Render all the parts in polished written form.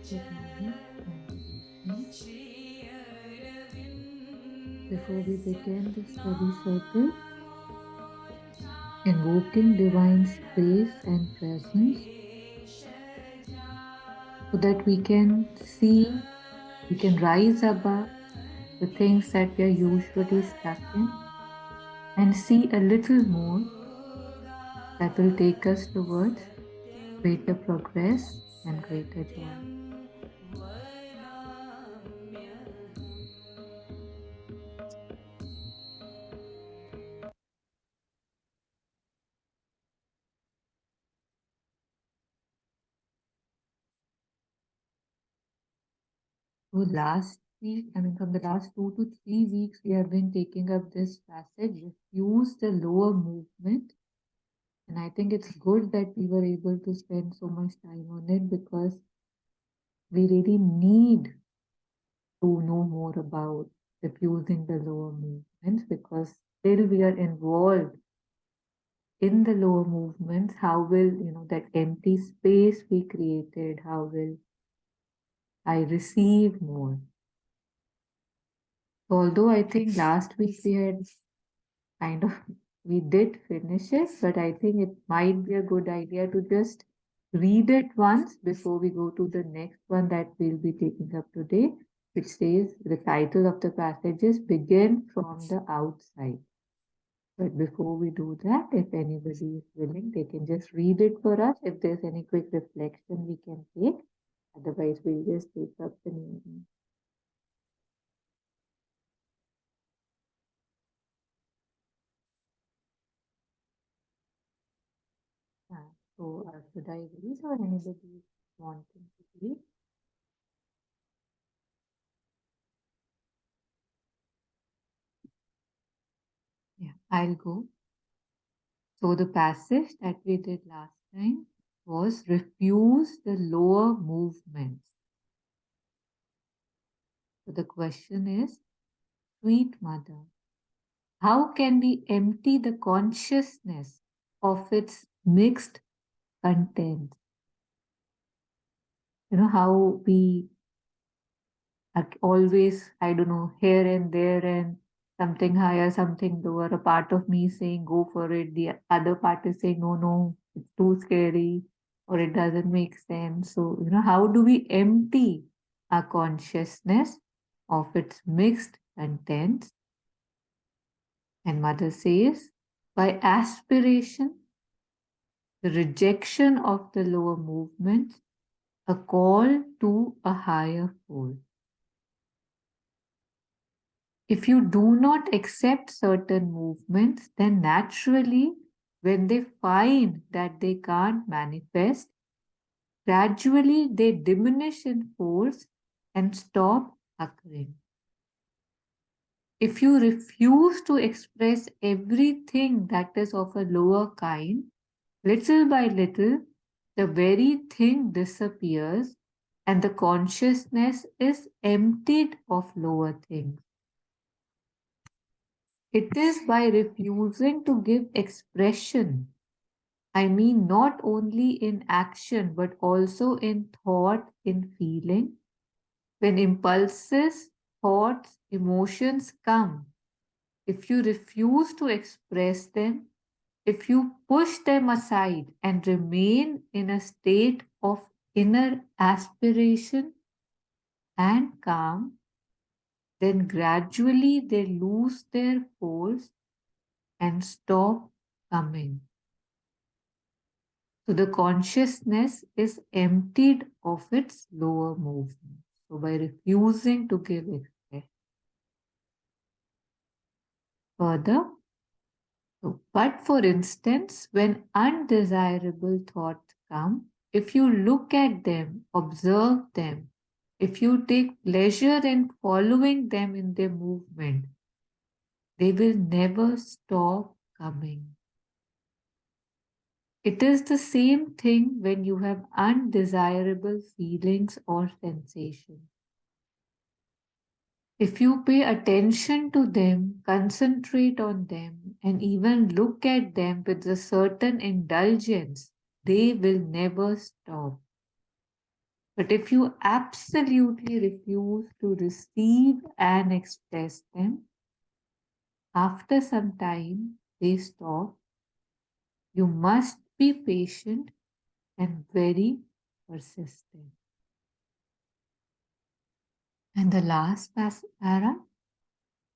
Good morning and good evening. Before we begin the study circle, invoking divine space and presence so that we can see, we can rise above the things that we are usually stuck in and see a little more that will take us towards greater progress and greater joy. So last week, from the last 2 to 3 weeks, we have been taking up this passage, refuse the lower movement. And I think it's good that we were able to spend so much time on it because we really need to know more about refusing the lower movements because still we are involved in the lower movements. How will, that empty space we created, how will I receive more? Although I think last week we had kind of we did finish it, but I think it might be a good idea to just read it once before we go to the next one that we'll be taking up today, which says the title of the passage is Begin from the Outside. But before we do that, if anybody is willing, they can just read it for us. If there's any quick reflection we can take, otherwise we'll just take up the new one. Should I read or anybody wanting to read? Yeah, I'll go. So the passage that we did last time was refuse the lower movements. So the question is, sweet mother, how can we empty the consciousness of its mixed contents? How we are always, I don't know, here and there and something higher, something lower. A part of me saying go for it, the other part is saying no, no, it's too scary or it doesn't make sense. So, how do we empty our consciousness of its mixed contents? And Mother says, by aspiration, the rejection of the lower movements, a call to a higher force. If you do not accept certain movements, then naturally, when they find that they can't manifest, gradually they diminish in force and stop occurring. If you refuse to express everything that is of a lower kind, little by little, the very thing disappears and the consciousness is emptied of lower things. It is by refusing to give expression. I mean, not only in action, but also in thought, in feeling. When impulses, thoughts, emotions come, if you refuse to express them, if you push them aside and remain in a state of inner aspiration and calm, then gradually they lose their force and stop coming. So the consciousness is emptied of its lower movement. So by refusing to give expression. Further, but for instance, when undesirable thoughts come, if you look at them, observe them, if you take pleasure in following them in their movement, they will never stop coming. It is the same thing when you have undesirable feelings or sensations. If you pay attention to them, concentrate on them, and even look at them with a certain indulgence, they will never stop. But if you absolutely refuse to receive and express them, after some time they stop. You must be patient and very persistent. And the last para,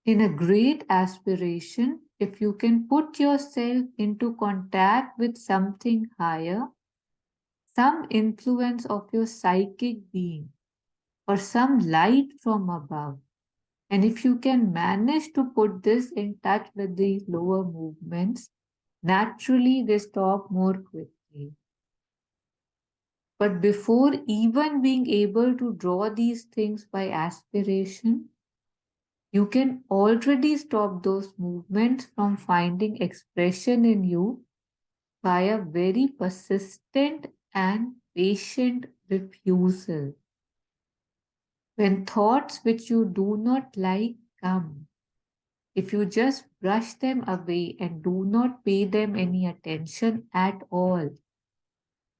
in a great aspiration, if you can put yourself into contact with something higher, some influence of your psychic being, or some light from above, and if you can manage to put this in touch with these lower movements, naturally they stop more quickly. But before even being able to draw these things by aspiration, you can already stop those movements from finding expression in you by a very persistent and patient refusal. When thoughts which you do not like come, if you just brush them away and do not pay them any attention at all,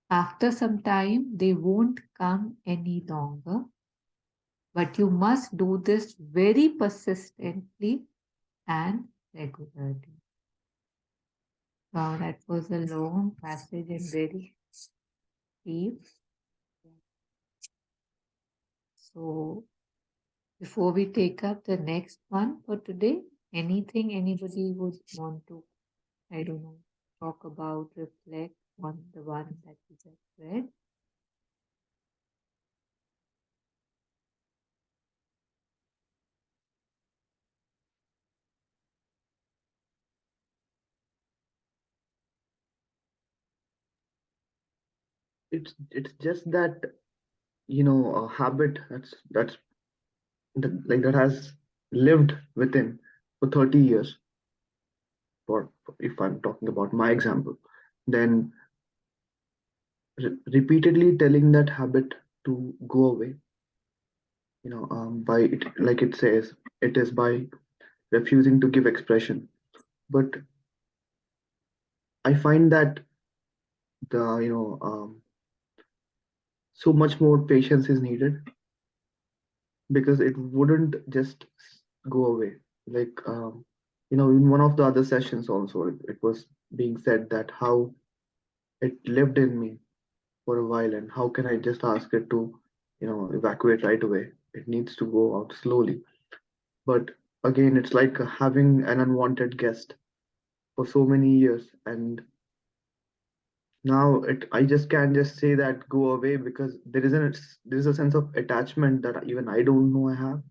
after some time they won't come any longer. But you must do this very persistently and regularly. Wow, that was a long passage and very deep. So, before we take up the next one for today, anything anybody would want to, I don't know, talk about, reflect on the one that we just read? It's just that, a habit that has lived within for 30 years, for if I'm talking about my example, then repeatedly telling that habit to go away, by it, like it says, it is by refusing to give expression. But I find that the so much more patience is needed, because it wouldn't just go away. Like, in one of the other sessions also, it was being said that how it lived in me for a while, and how can I just ask it to, evacuate right away? It needs to go out slowly. But again, it's like having an unwanted guest for so many years, and now I just can't just say that go away, because there is a sense of attachment that even I don't know I have.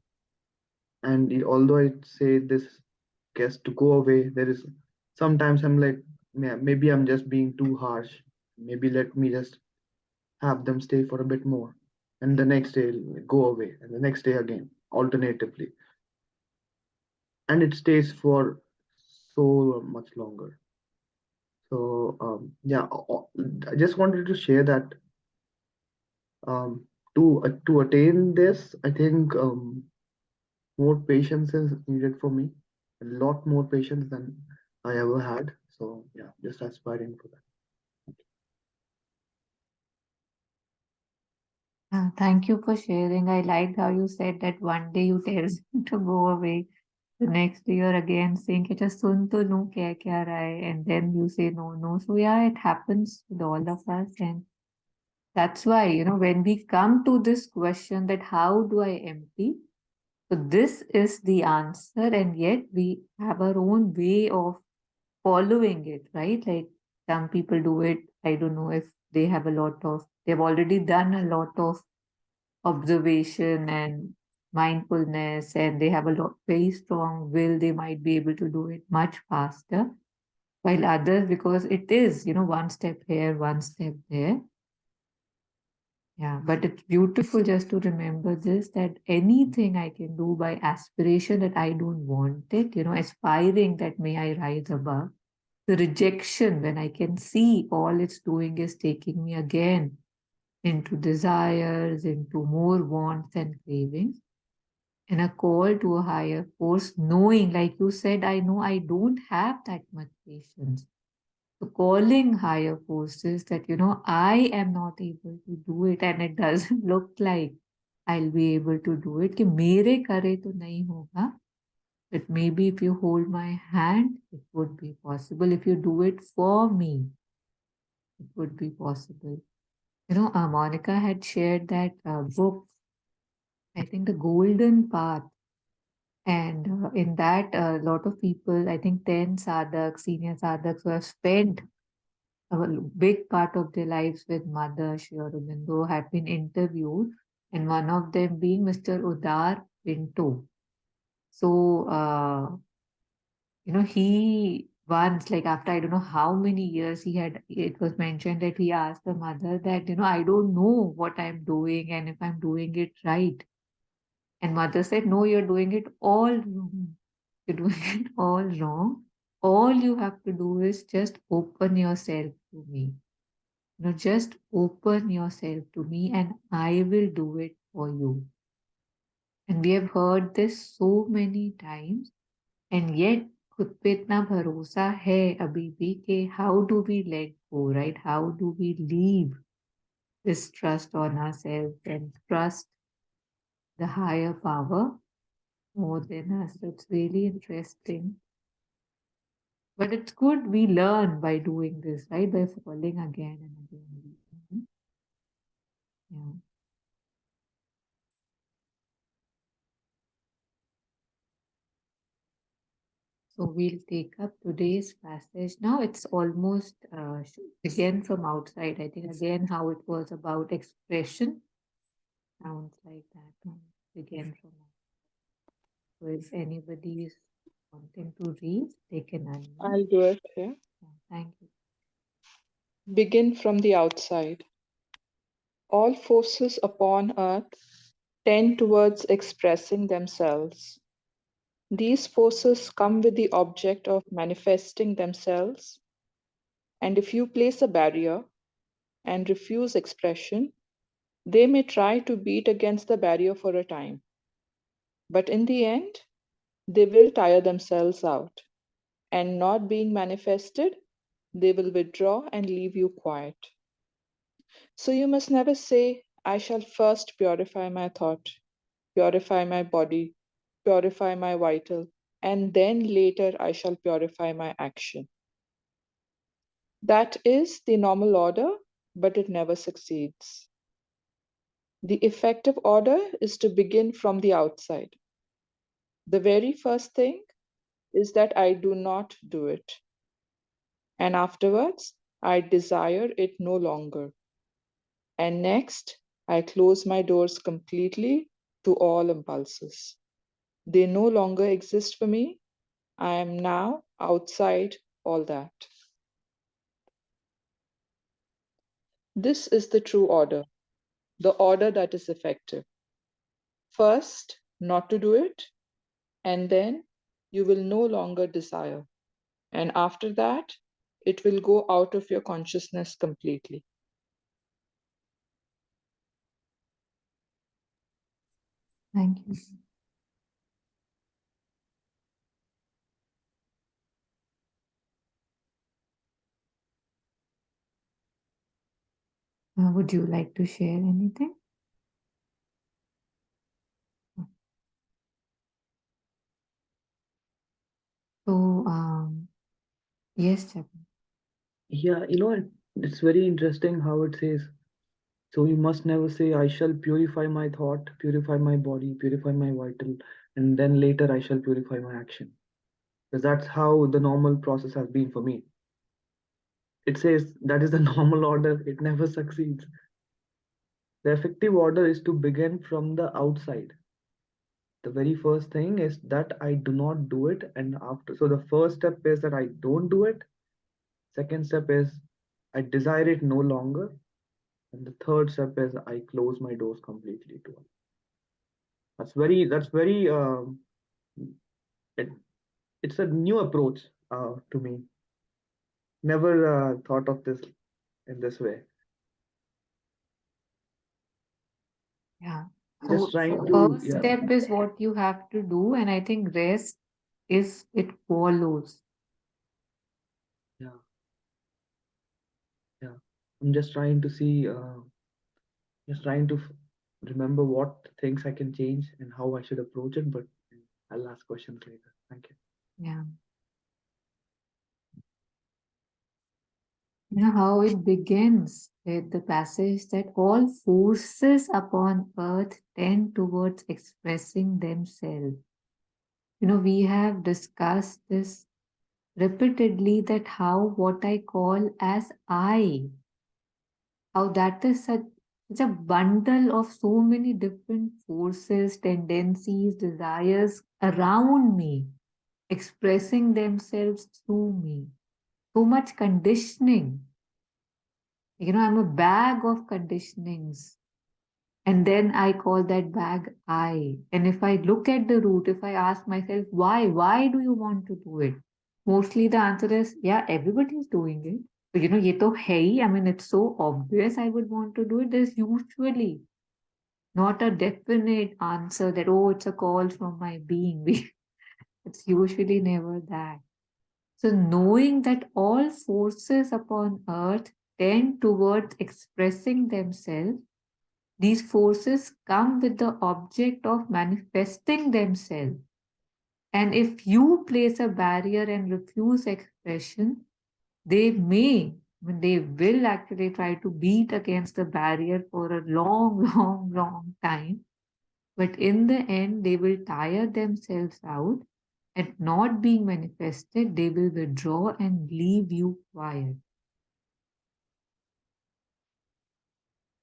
And although I say this guest to go away, there is sometimes I'm like, "Yeah, maybe I'm just being too harsh. Maybe let me just have them stay for a bit more." And the next day it'll go away, and the next day again, alternatively. And it stays for so much longer. So yeah, I just wanted to share that, to attain this, I think more patience is needed for me, a lot more patience than I ever had. So yeah, just aspiring for that. Thank you for sharing. I liked how you said that one day you tell them to go away. The next day you're again saying, "Kita sun to no kya raha hai," and then you say no, no. So yeah, it happens with all of us. And that's why, when we come to this question that how do I empty? So this is the answer, and yet we have our own way of following it, right? Like some people do it, I don't know if they've already done a lot of observation and mindfulness, and they have a lot very strong will, they might be able to do it much faster. While others, because it is, one step here, one step there. Yeah, but it's beautiful just to remember this, that anything I can do by aspiration that I don't want it, aspiring that may I rise above. The rejection, when I can see all it's doing is taking me again into desires, into more wants and cravings, and a call to a higher force, knowing, like you said, I know I don't have that much patience. So calling higher forces that, I am not able to do it and it doesn't look like I'll be able to do it. कि मेरे करे तो नहीं होगा. But maybe if you hold my hand, it would be possible. If you do it for me, it would be possible. Monica had shared that book, I think The Golden Path. And in that, a lot of people, I think 10 sadhaks, senior sadhaks, who have spent a big part of their lives with Mother Shri Aurobindo had been interviewed, and one of them being Mr. Udar Pinto. So, he once, like after I don't know how many years it was mentioned that he asked the mother that, I don't know what I'm doing and if I'm doing it right. And mother said, no, you're doing it all wrong. You're doing it all wrong. All you have to do is just open yourself to me. Just open yourself to me and I will do it for you. And we have heard this so many times. And yet खुद पे इतना भरोसा है अभी भी कि how do we let go, right? How do we leave this trust on ourselves and trust the higher power more than us? It's really interesting. But it's good we learn by doing this, right? By falling again and again. Mhm. Yeah. So we'll take up today's passage. Now it's almost again from outside. I think again how it was about expression. Sounds like that. Again from outside. So if anybody is wanting to read, they can unmute. I'll do it here. Yeah, thank you. Begin from the outside. All forces upon earth tend towards expressing themselves. These forces come with the object of manifesting themselves, and if you place a barrier and refuse expression, they may try to beat against the barrier for a time. But in the end, they will tire themselves out, and not being manifested, they will withdraw and leave you quiet. So you must never say, I shall first purify my thought, purify my body, purify my vital, and then later I shall purify my action. That is the normal order, but it never succeeds. The effective order is to begin from the outside. The very first thing is that I do not do it. And afterwards, I desire it no longer. And next, I close my doors completely to all impulses. They no longer exist for me. I am now outside all that. This is the true order, the order that is effective. First, not to do it, and then you will no longer desire. And after that, it will go out of your consciousness completely. Thank you. Would you like to share anything? So, yes, Chapan. Yeah, it's very interesting how it says, so you must never say, I shall purify my thought, purify my body, purify my vital, and then later I shall purify my action. Because that's how the normal process has been for me. It says that is the normal order, it never succeeds. The effective order is to begin from the outside. The very first thing is that I do not do it, and after, so the first step is that I don't do it. Second step is I desire it no longer, and the third step is I close my doors completely to it. That's very it, it's a new approach to me. Never thought of this in this way. Yeah. Just So trying to, first yeah, step is what you have to do, and I think rest is it follows. yeah. I'm just trying to see, just trying to remember what things I can change and how I should approach it. But I'll ask questions later. Thank you. Yeah. You know how it begins with the passage that all forces upon earth tend towards expressing themselves. You know, we have discussed this repeatedly, that how what I call as I, how that is such a bundle of so many different forces, tendencies, desires around me, expressing themselves through me. So much conditioning. You know, I'm a bag of conditionings. And then I call that bag I. And if I look at the root, if I ask myself, why do you want to do it? Mostly the answer is, yeah, everybody's doing it. But you know, ye to hai, I mean, it's so obvious I would want to do it. There's usually not a definite answer that, oh, it's a call from my being. It's usually never that. So knowing that all forces upon earth tend towards expressing themselves, these forces come with the object of manifesting themselves. And if you place a barrier and refuse expression, they may, I mean, they will actually try to beat against the barrier for a long, long time. But in the end, they will tire themselves out, and not being manifested, they will withdraw and leave you quiet.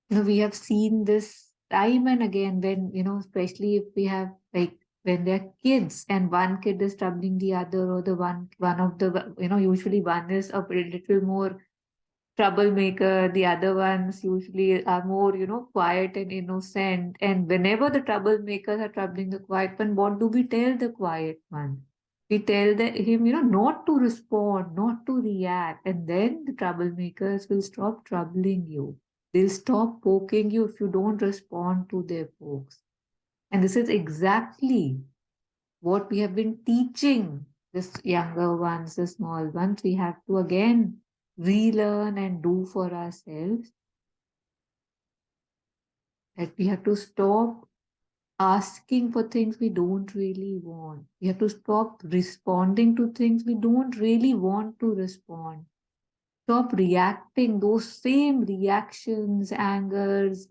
You know, we have seen this time and again when, you know, especially if we have like when they're kids and one kid is troubling the other, or the one of the, you know, usually one is a little more troublemaker, the other ones usually are more, you know, quiet and innocent. And whenever the troublemakers are troubling the quiet one, what do we tell the quiet one? We tell him, you know, not to respond, not to react, and then the troublemakers will stop troubling you. They'll stop poking you if you don't respond to their pokes. And this is exactly what we have been teaching this younger ones, the small ones. We have to again relearn and do for ourselves, that we have to stop asking for things we don't really want. We have to stop responding to things we don't really want to respond. Stop reacting those same reactions, angers,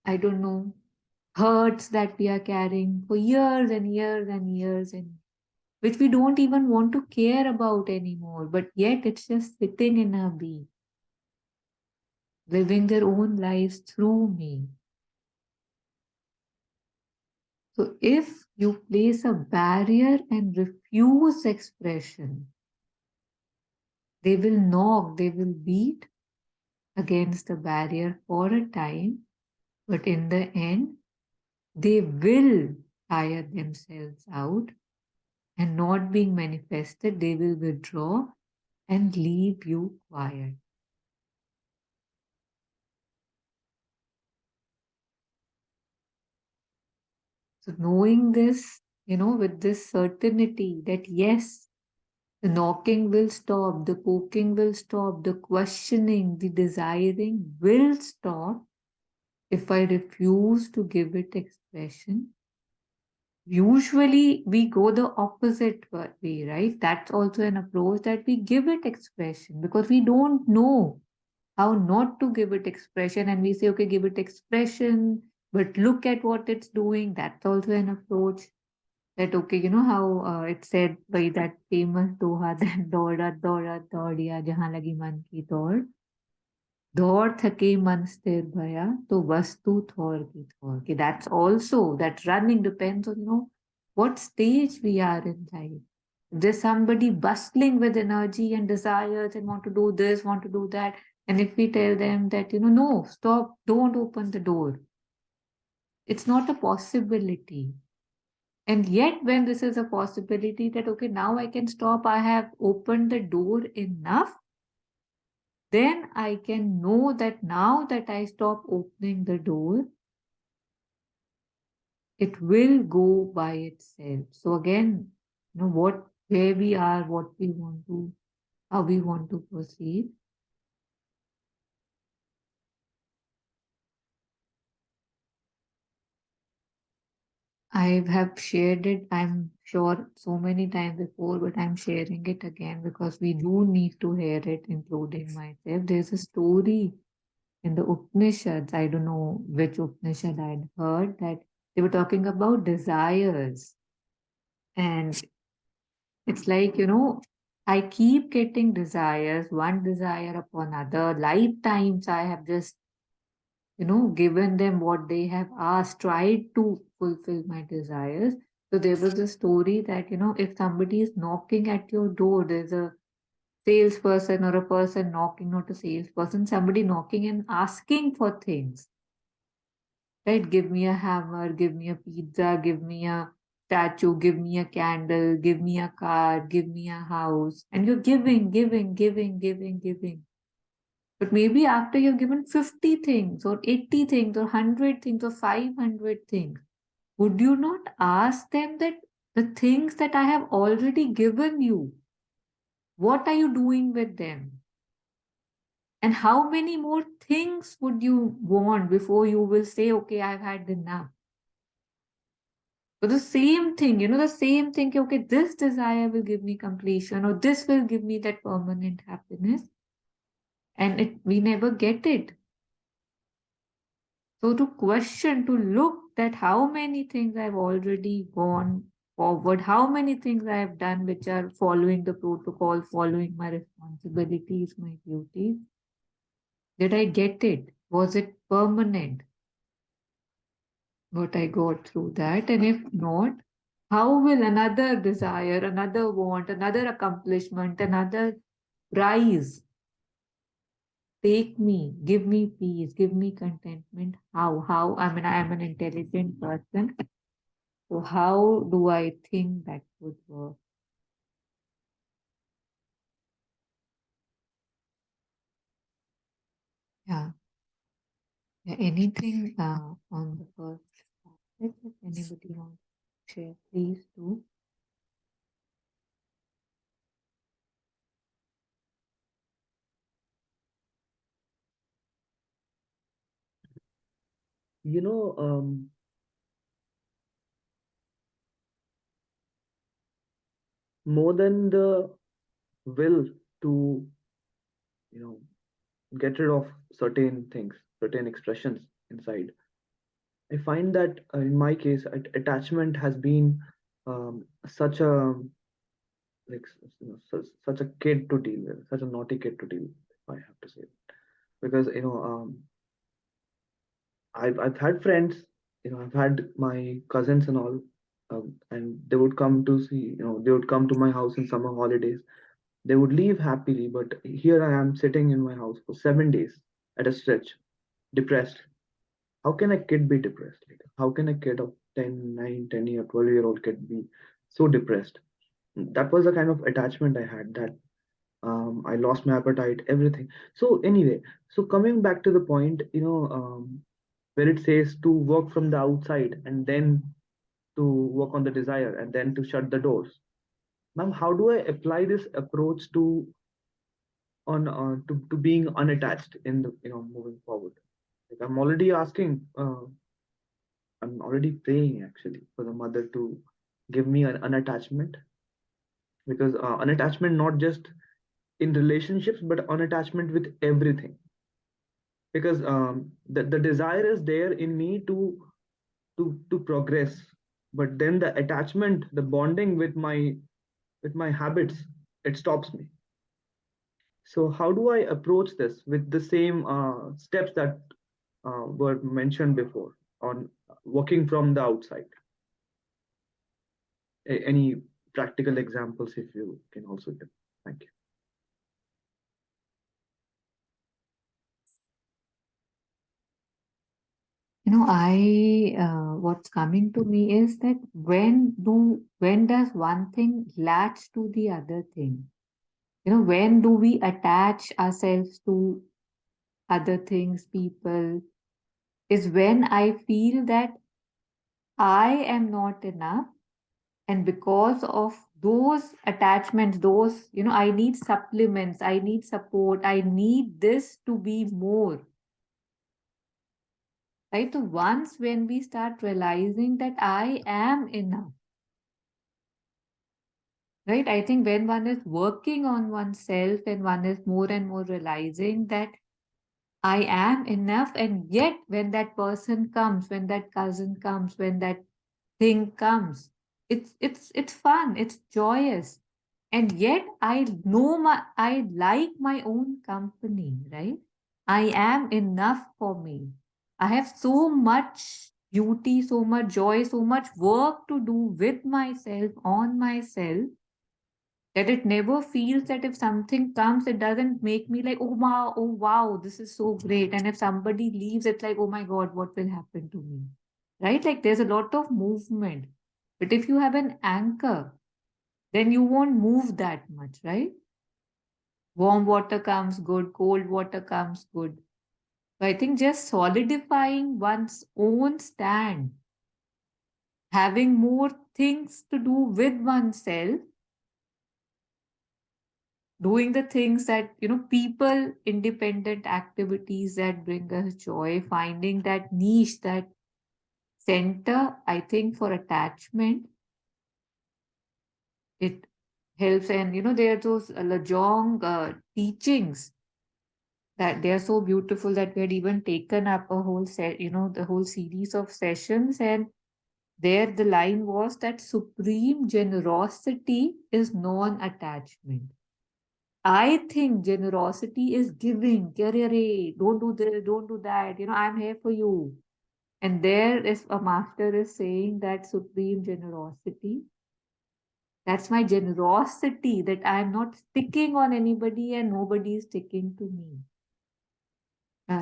I don't know, hurts that we are carrying for years and years and years, and which we don't even want to care about anymore, but yet it's just sitting in our being, living their own lives through me. So if you place a barrier and refuse expression, they will knock, they will beat against the barrier for a time, but in the end, they will tire themselves out, and not being manifested, they will withdraw and leave you quiet. So, knowing this, you know, with this certainty that yes, the knocking will stop, the poking will stop, the questioning, the desiring will stop if I refuse to give it expression. Usually, we go the opposite way, right? That's also an approach, that we give it expression because we don't know how not to give it expression, and we say, okay, give it expression, but look at what it's doing. That's also an approach. That okay, you know how it's said by that famous doha, that दौड़ा दौड़ा दौड़िया जहाँ लगी मन की दौड़, दौड़ थके मन स्थिर भया तो वस्तु थौर की Thor. Okay, that's also, that running depends on, you know, what stage we are in life. There's somebody bustling with energy and desires and want to do this, want to do that. And if we tell them that, you know, no, stop, don't open the door, it's not a possibility. And yet, when this is a possibility that, okay, now I can stop, I have opened the door enough, then I can know that now that I stop opening the door, it will go by itself. So again, you know, where we are, what we want to, how we want to proceed. I have shared it, I'm sure, so many times before, but I'm sharing it again because we do need to hear it, including myself. There's a story in the Upanishads. I don't know which Upanishad I'd heard that they were talking about desires. And it's like, I keep getting desires, one desire upon other. Lifetimes I have just, given them what they have asked, tried to fulfill my desires. So there was a story that, if somebody is knocking at your door, there's a salesperson or a person knocking, not a salesperson, somebody knocking and asking for things, right? Give me a hammer, give me a pizza, give me a statue, give me a candle, give me a car, give me a house. And you're giving, giving, giving, giving, giving. But maybe after you've given 50 things or 80 things or 100 things or 500 things, would you not ask them that the things that I have already given you, what are you doing with them? And how many more things would you want before you will say, okay, I've had enough? So the same thing, the same thing, okay, this desire will give me completion or this will give me that permanent happiness. And we never get it. So to question, to look that how many things I've already gone forward, how many things I have done which are following the protocol, following my responsibilities, my duties. Did I get it? Was it permanent? What I got through that? And if not, how will another desire, another want, another accomplishment, another rise take me, give me peace, give me contentment? How? I mean, I am an intelligent person. So how do I think that would work? Yeah. Yeah. Anything on the first topic? If anybody wants to share, please do. You know, more than the will to, you know, get rid of certain things, certain expressions inside. I find that in my case, attachment has been such a like such a kid to deal with, such a naughty kid to deal with, if I have to say, because I've had friends, I've had my cousins and all, and they would come to see, they would come to my house in summer holidays. They would leave happily, but here I am sitting in my house for 7 days at a stretch, depressed. How can a kid be depressed? Like, how can a kid of 10, 9, 10-year, 12-year-old kid be so depressed? That was the kind of attachment I had, that I lost my appetite, everything. So anyway, so coming back to the point, where it says to work from the outside and then to work on the desire and then to shut the doors. Ma'am, how do I apply this approach to being unattached in the moving forward? Like I'm already praying actually for the mother to give me an unattachment, because unattachment not just in relationships but unattachment with everything, because the desire is there in me to progress, but then the attachment, the bonding with my habits, it stops me. So how do I approach this with the same steps that were mentioned before on working from the outside? Any practical examples if you can also give? Thank you. I what's coming to me is that when does one thing latch to the other thing? When do we attach ourselves to other things, people? Is when I feel that I am not enough, and because of those attachments, those, I need supplements, I need support, I need this to be more. right? So once when we start realizing that I am enough, right? I think when one is working on oneself and one is more and more realizing that I am enough, and yet when that person comes, when that cousin comes, when that thing comes, it's fun, it's joyous, and yet I know I like my own company, right? I am enough for me. I have so much beauty, so much joy, so much work to do with myself, on myself, that it never feels that if something comes, it doesn't make me like, oh wow, this is so great. And if somebody leaves, it's like, oh my God, what will happen to me? Right? Like there's a lot of movement. But if you have an anchor, then you won't move that much, right? Warm water comes good, cold water comes good. So I think just solidifying one's own stand, having more things to do with oneself, doing the things that, people independent activities that bring us joy, finding that niche, that center, I think for attachment, it helps. And there are those Lajong teachings that they are so beautiful that we had even taken up a whole set, the whole series of sessions. And there the line was that supreme generosity is non-attachment. I think generosity is giving. Kerere, don't do this, don't do that. I'm here for you. And there is a master is saying that supreme generosity. That's my generosity, that I'm not sticking on anybody and nobody is sticking to me.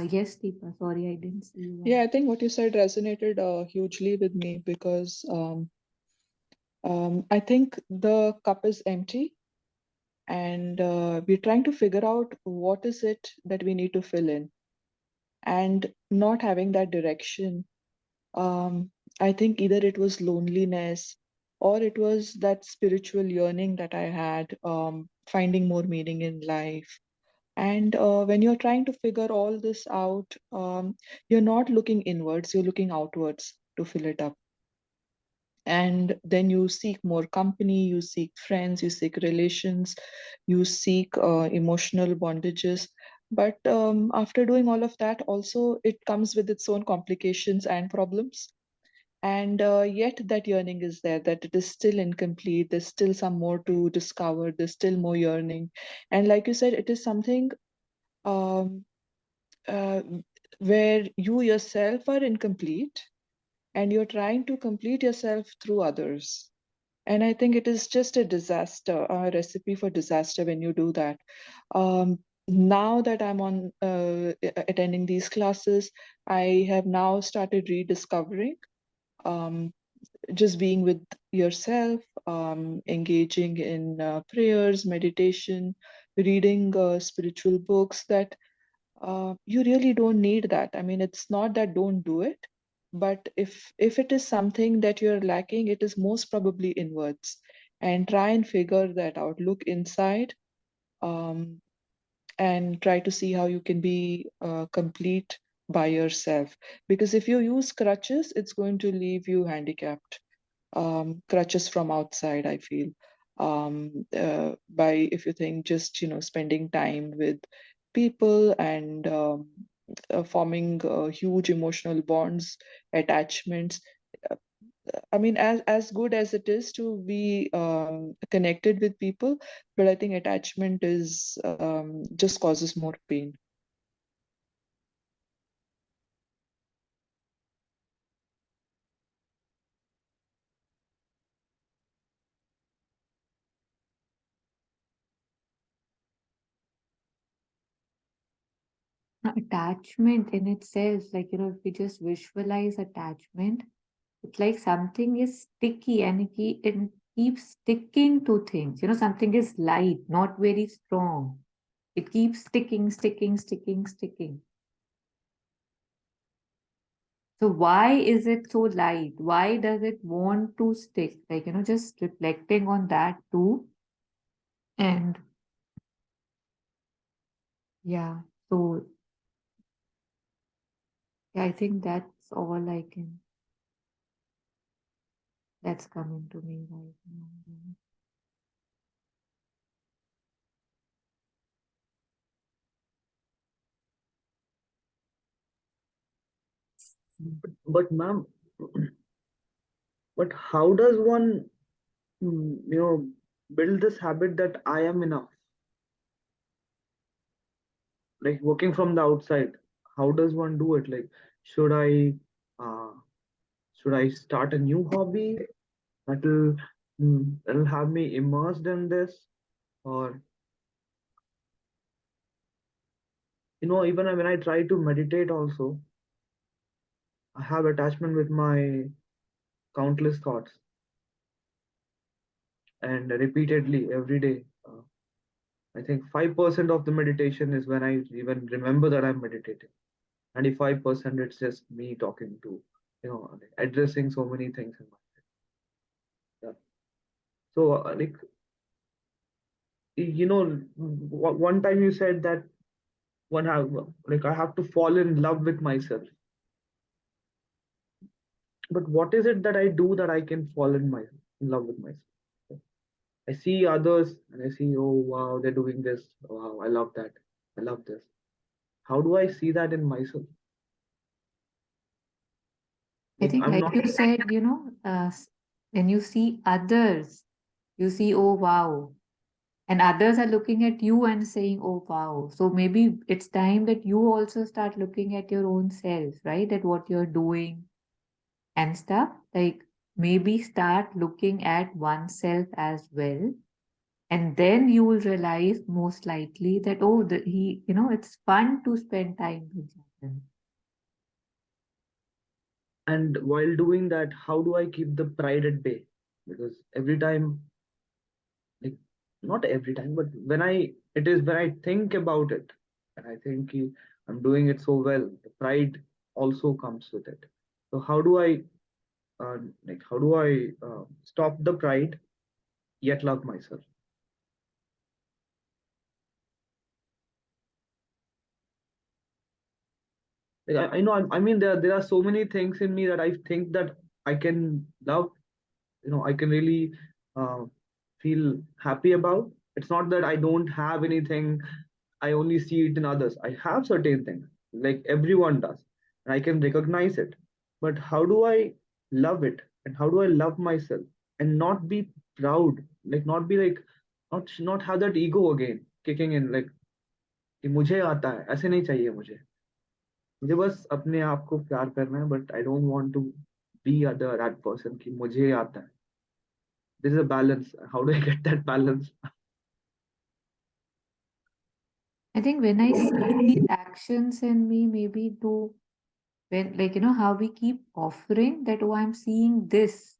Yes, Deepa. Sorry, I didn't see you. Yeah, I think what you said resonated hugely with me because I think the cup is empty and we're trying to figure out what is it that we need to fill in and not having that direction. I think either it was loneliness or it was that spiritual yearning that I had, finding more meaning in life. And when you're trying to figure all this out, you're not looking inwards, you're looking outwards to fill it up. And then you seek more company, you seek friends, you seek relations, you seek emotional bondages. But after doing all of that, also it comes with its own complications and problems. And yet that yearning is there, that it is still incomplete, there's still some more to discover, there's still more yearning. And like you said, it is something um, uh, where you yourself are incomplete and you're trying to complete yourself through others. And I think it is just a disaster, a recipe for disaster when you do that. Now that I'm on attending these classes, I have now started rediscovering um, just being with yourself, engaging in prayers, meditation, reading spiritual books, that you really don't need that. I mean, it's not that don't do it, but if it is something that you're lacking, it is most probably inwards. And try and figure that out. Look inside, um, and try to see how you can be complete by yourself. Because if you use crutches, it's going to leave you handicapped. Crutches from outside, I feel. By if you think just spending time with people and forming huge emotional bonds, attachments. uh, I mean, as good as it is to be connected with people, but I think attachment is just causes more pain. Attachment in itself, like, if we just visualize attachment, it's like something is sticky and it keeps sticking to things. Something is light, not very strong. It keeps sticking, sticking, sticking, sticking. So why is it so light? Why does it want to stick? Like, just reflecting on that too. And yeah, so Yeah, I think that's all that's coming to me right now. But ma'am, but how does one, build this habit that I am enough? Like working from the outside, how does one do it? Like, should I, uh, should I start a new hobby that'll that'll have me immersed in this, or even when I try to meditate, also I have attachment with my countless thoughts, and repeatedly every day. I think 5% of the meditation is when I even remember that I'm meditating. 95% it's just me talking to, addressing so many things in my head. Yeah. So, one time you said that one have like I have to fall in love with myself. But what is it that I do that I can fall in love with myself? I see others and I see, oh wow, they're doing this. Wow, I love that. I love this. How do I see that in myself? I Like think, I'm like not. you said, when you see others, you see, oh wow, and others are looking at you and saying, oh wow. So maybe it's time that you also start looking at your own self, right? At what you're doing and stuff. Like maybe start looking at oneself as well. And then you will realize most likely that, oh, it's fun to spend time with them. And while doing that, how do I keep the pride at bay? Because every time, like not every time, but when I think about it, and I think I'm doing it so well, the pride also comes with it. So how do I stop the pride yet love myself? Like, I know, I mean, there are so many things in me that I think that I can love, I can really uh, feel happy about. It's not that I don't have anything, I only see it in others. I have certain things, like everyone does, and I can recognize it. But how do I love it? And how do I love myself and not be proud? Like not be like, not have that ego again kicking in, like कि मुझे आता है, ऐसे नहीं चाहिए मुझे बस अपने आप को प्यार करना है, but I don't want to be other that person कि मुझे आता है. There is a balance. How do I get that balance? I think when I see these actions in me, maybe to when how we keep offering that, oh, I'm seeing this,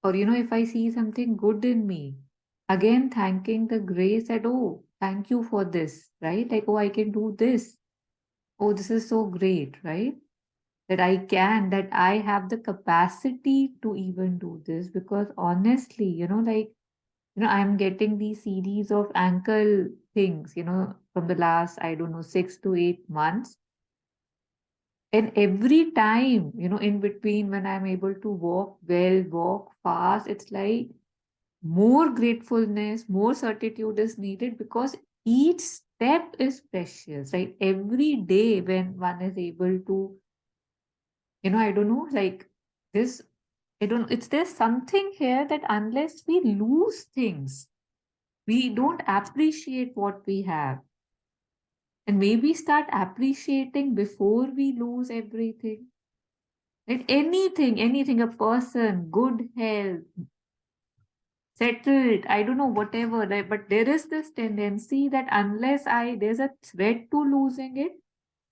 or if I see something good in me, again thanking the grace that, oh, thank you for this, right? Like, oh, I can do this. Oh, this is so great, right? That I have the capacity to even do this, because honestly, I'm getting these series of ankle things, from the last, I don't know, 6 to 8 months. And every time, in between when I'm able to walk well, walk fast, it's like more gratefulness, more certitude is needed, because each step is precious, right? Every day when one is able to, I don't know, like this, I don't, it's there's something here that unless we lose things, we don't appreciate what we have. And maybe start appreciating before we lose everything. Like anything, a person, good health, settled, I don't know, whatever. Right? But there is this tendency that unless there's a threat to losing it,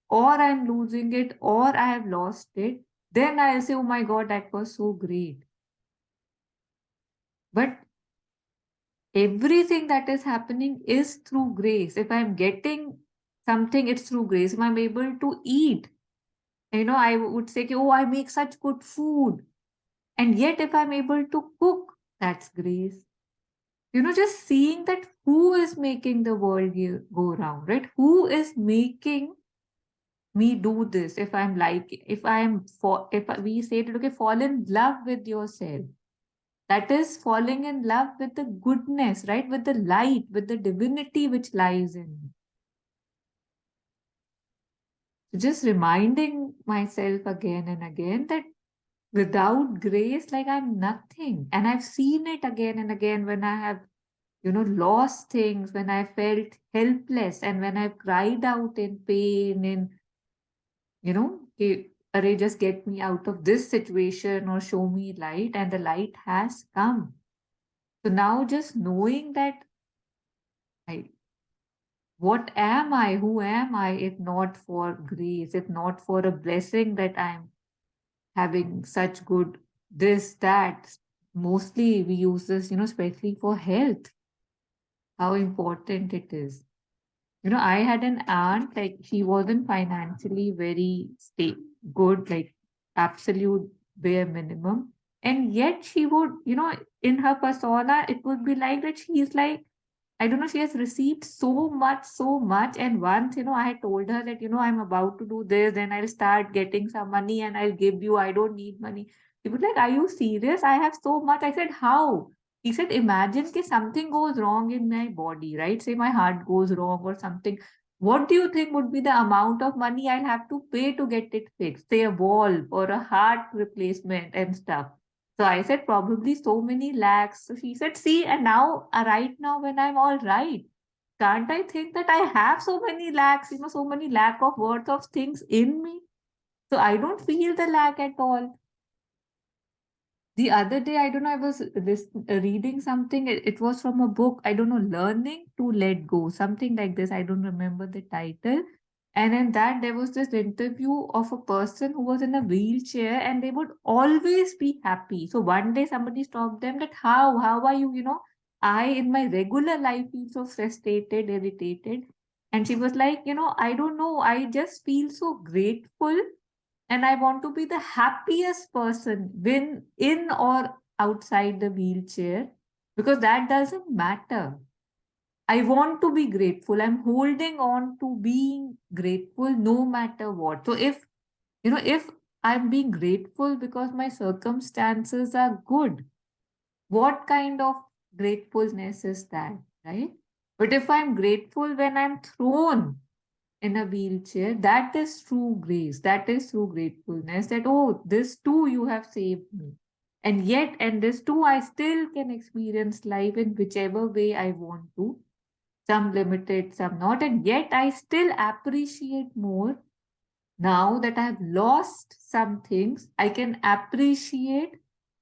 or I'm losing it, or I have lost it, then I'll say, oh my God, that was so great. But everything that is happening is through grace. If I'm getting something, it's through grace. If I'm able to eat, I would say, oh, I make such good food. And yet, if I'm able to cook, that's grace. Just seeing that who is making the world go round, right? Who is making me do this, if I'm like, if I'm for, if we say that, okay, fall in love with yourself. That is falling in love with the goodness, right? With the light, with the divinity which lies in me. So just reminding myself again and again that without grace, like I'm nothing. And I've seen it again and again when I have, lost things, when I felt helpless, and when I've cried out in pain, in, Array, just get me out of this situation or show me light, and the light has come. So now just knowing that I, what am I? Who am I if not for grace, if not for a blessing that I'm having such good this, that. Mostly we use this, especially for health, how important it is. I had an aunt, like she wasn't financially very good, like absolute bare minimum. And yet she would, in her persona, it would be like that she's like, I don't know, she has received so much, so much. And once, I had told her that, I'm about to do this, then I'll start getting some money and I'll give you, I don't need money. She was like, are you serious? I have so much. I said, how? He said, imagine if something goes wrong in my body, right? Say my heart goes wrong or something. What do you think would be the amount of money I'll have to pay to get it fixed? Say a valve or a heart replacement and stuff. So I said, probably so many lakhs. So she said, see, and now, right now, when I'm all right, can't I think that I have so many lakhs, so many lakh of worth of things in me? So I don't feel the lack at all. The other day, I don't know, I was reading something. It was from a book, I don't know, Learning to Let Go, something like this. I don't remember the title. And in that, there was this interview of a person who was in a wheelchair and they would always be happy. So one day somebody stopped them that, how are you? I in my regular life feel so frustrated, irritated. And she was like, I don't know, I just feel so grateful and I want to be the happiest person when in or outside the wheelchair because that doesn't matter. I want to be grateful. I'm holding on to being grateful no matter what. So if I'm being grateful because my circumstances are good, what kind of gratefulness is that, right? But if I'm grateful when I'm thrown in a wheelchair, that is true grace. That is true gratefulness that, oh, this too you have saved me. And this too, I still can experience life in whichever way I want to. Some limited, some not. And yet I still appreciate more now that I've lost some things. I can appreciate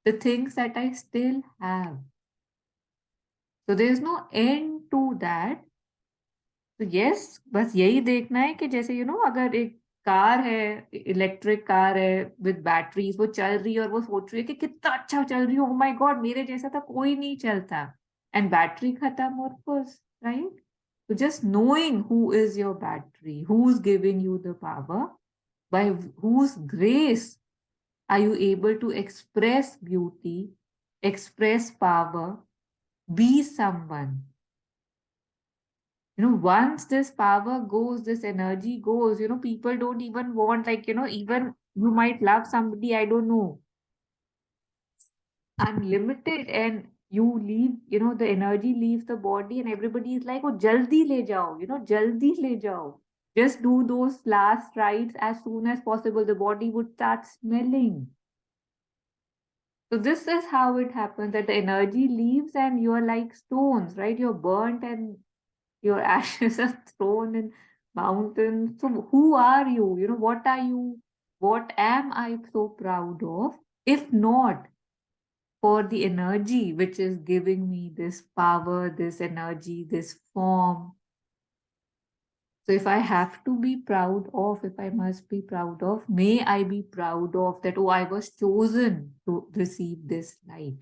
the things that I still have. So there's no end to that. तो yes बस यही देखना है कि जैसे अगर एक car है, इलेक्ट्रिक कार है विद बैटरीज, वो चल रही है और वो सोच रही है कि कितना अच्छा चल रही है, ओ माय गॉड मेरे जैसा तो कोई नहीं चलता, एंड बैटरी खत्म और बस, राइट? तो just knowing who is your battery, who is giving you the power, by whose grace are you able to express beauty, express power, be someone. Once this power goes, this energy goes, people don't even want, like, even you might love somebody, I don't know, unlimited, and you leave, the energy leaves the body and everybody is like, oh, jaldi le jao, jaldi le jao. Just do those last rites as soon as possible. The body would start smelling. So this is how it happens that the energy leaves and you're like stones, right? You're burnt and your ashes are thrown in mountains. So who are you? What are you? What am I so proud of? If not for the energy which is giving me this power, this energy, this form. So if I have to be proud of, if I must be proud of, may I be proud of that, oh, I was chosen to receive this light.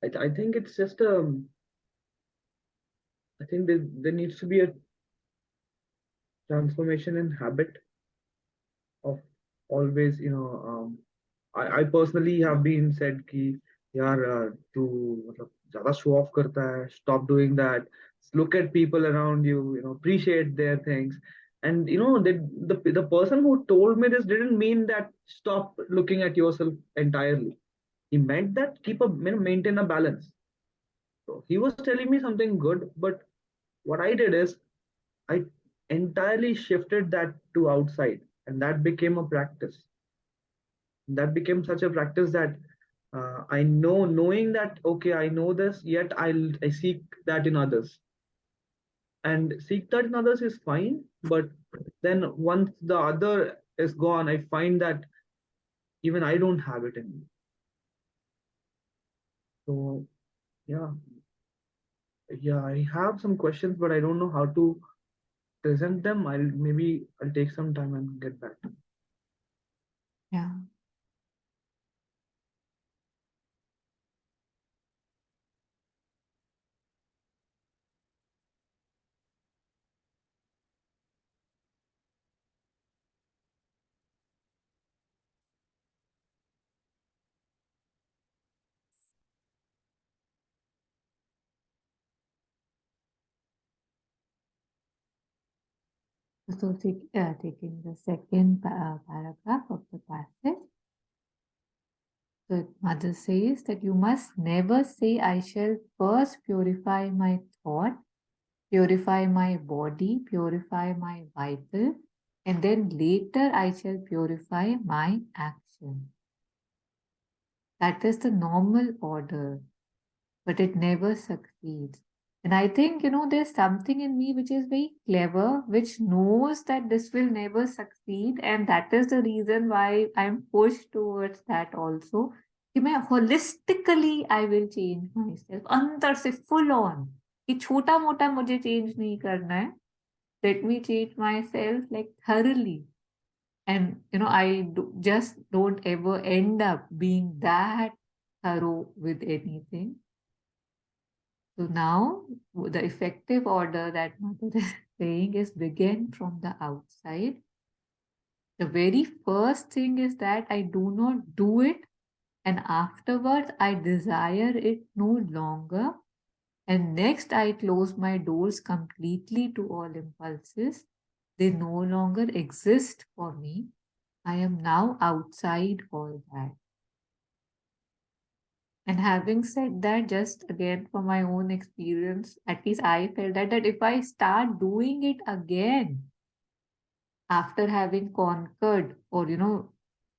I think it's just I think there needs to be a transformation in habit of always, I personally have been said कि यार तू मतलब ज़्यादा show off करता है, stop doing that, look at people around you, you know, appreciate their things. And you know the person who told me this didn't mean that stop looking at yourself entirely. He meant that keep a, you know, maintain a balance. So he was telling me something good, but what I did is I entirely shifted that to outside, and that became a practice. That became such a practice that I knowing that okay, I know this, yet I seek that in others, and seek that in others is fine. But then once the other is gone, I find that even I don't have it in me. So yeah, yeah, I have some questions, but I don't know how to present them. I'll take some time and get back to you. Yeah. So taking the second paragraph of the passage, the mother says that you must never say, I shall first purify my thought, purify my body, purify my vital, and then later I shall purify my action. That is the normal order, but it never succeeds. And I think, there's something in me which is very clever, which knows that this will never succeed. And that is the reason why I'm pushed towards that also. कि मैं holistically I will change myself. अंदर से full on. कि छोटा मोटा मुझे change नहीं करना है. Let me change myself like thoroughly. And just don't ever end up being that thorough with anything. So now the effective order that mother is saying is begin from the outside. The very first thing is that I do not do it, and afterwards I desire it no longer. And next I close my doors completely to all impulses. They no longer exist for me. I am now outside all that. And having said that, just again from my own experience, at least I felt that if I start doing it again after having conquered or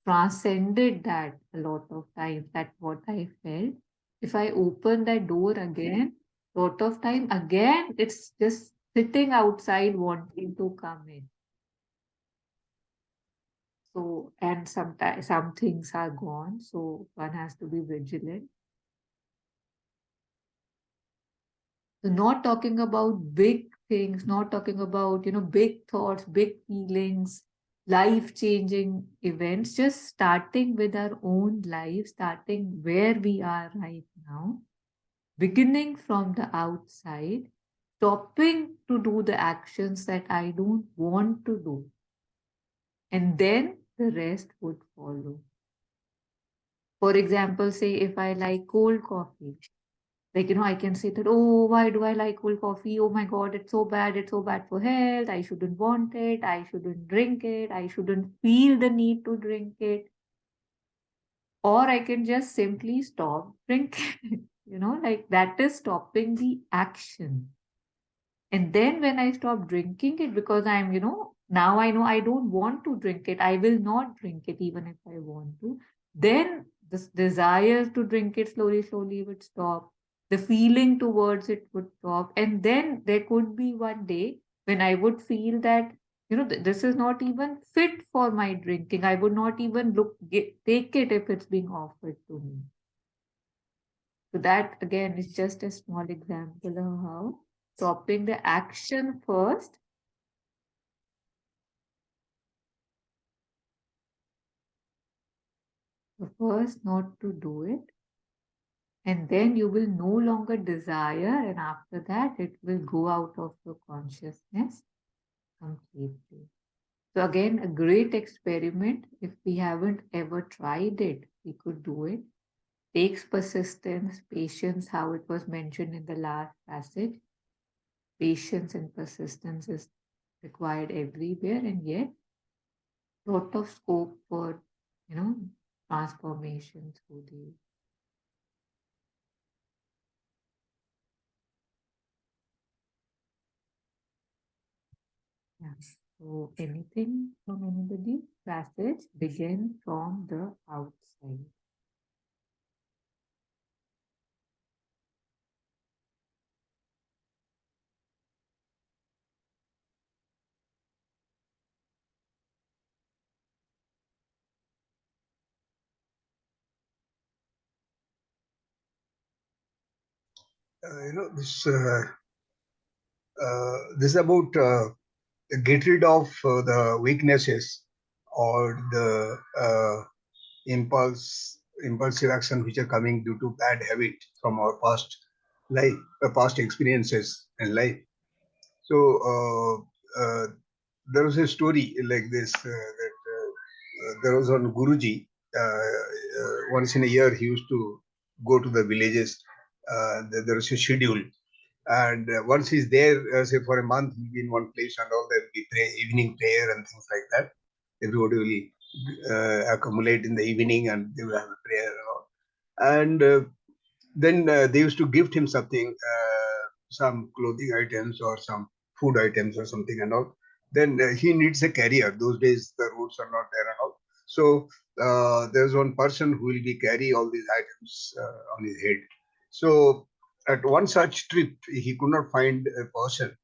transcended that a lot of times, that's what I felt. If I open that door again, lot of time again, it's just sitting outside wanting to come in. So, and sometimes some things are gone, so one has to be vigilant. So not talking about big things, not talking about, big thoughts, big feelings, life-changing events, just starting with our own life, starting where we are right now, beginning from the outside, stopping to do the actions that I don't want to do. And then the rest would follow. For example, say if I like cold coffee, like, I can say that, oh, why do I like cold coffee? Oh my God, it's so bad. It's so bad for health. I shouldn't want it. I shouldn't drink it. I shouldn't feel the need to drink it. Or I can just simply stop drinking. Like that is stopping the action. And then when I stop drinking it, because now I know I don't want to drink it, I will not drink it even if I want to. Then this desire to drink it slowly, slowly would stop. The feeling towards it would stop. And then there could be one day when I would feel that, this is not even fit for my drinking. I would not even take it if it's being offered to me. So that again is just a small example of how stopping the action first. So first not to do it. And then you will no longer desire, and after that it will go out of your consciousness completely. So again, a great experiment. If we haven't ever tried it, we could do it. Takes persistence, patience, how it was mentioned in the last passage. Patience and persistence is required everywhere, and yet lot of scope for, transformation through the. Yeah. So anything from anybody? Passage begin from the outside. This is about get rid of the weaknesses or the impulsive action which are coming due to bad habit from our past life, past experiences in life. So there was a story like this that there was one Guruji. Once in a year, he used to go to the villages. There was a schedule, and once he's there, say for a month, he'll be in one place, and all there will be evening prayer and things like that. Everybody will accumulate in the evening, and they will have a prayer and all. And then they used to gift him something, some clothing items or some food items or something and all. Then he needs a carrier. Those days the roads are not there and all. So there's one person who will be carry all these items on his head. So at one such trip, he could not find a person,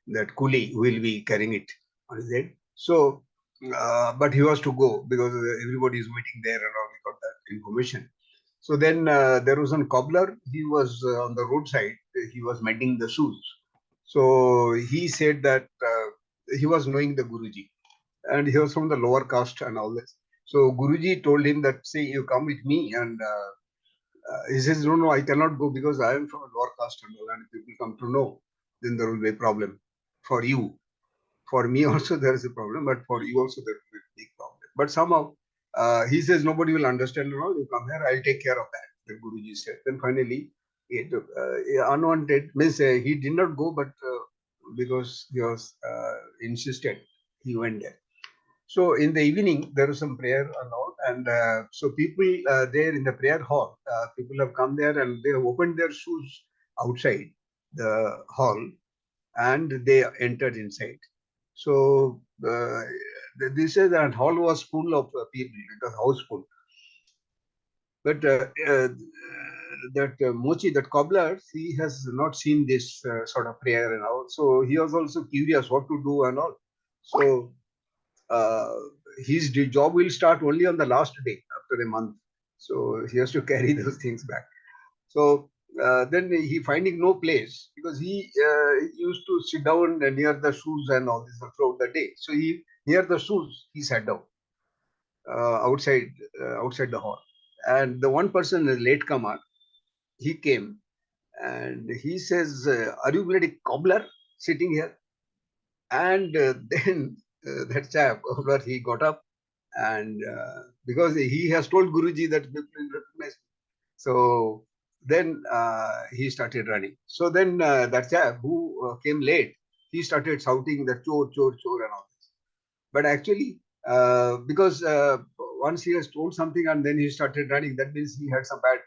that coolie who will be carrying it on his head. So, but he was to go because everybody is waiting there and all. We got that information. So then there was one cobbler. He was on the roadside. He was mending the shoes. So he said that he was knowing the Guruji, and he was from the lower caste and all this. So Guruji told him that, say, you come with me, and he says, no, no, I cannot go because I am from a lower caste and all, and if people come to know, then there will be a problem for you. For me also there is a problem, but for you also there will be a big problem. But somehow he says nobody will understand. No, you come here, I'll take care of that. The Guruji said. Then finally, it unwanted means he did not go, but because he was insisted, he went there. So in the evening there was some prayer and all, and so people there in the prayer hall, people have come there and they have opened their shoes outside the hall, and they entered inside. So this is that hall was full of people. It was houseful. But that Mochi, that cobbler, he has not seen this sort of prayer and all. So he was also curious what to do and all. So uh, his job will start only on the last day after a month. So he has to carry those things back. So then he finding no place because he used to sit down near the shoes and all this throughout the day. So he near the shoes he sat down outside the hall. And the one person, the latecomer, he came and he says, "Are you bloody cobbler sitting here?" And then that chap, cobbler, he got up and because he has told Guruji that people will recognize him. So then he started running. So then that chap who came late, he started shouting that chore, chore, chore and all this. But actually, because once he has told something and then he started running, that means he had some bad,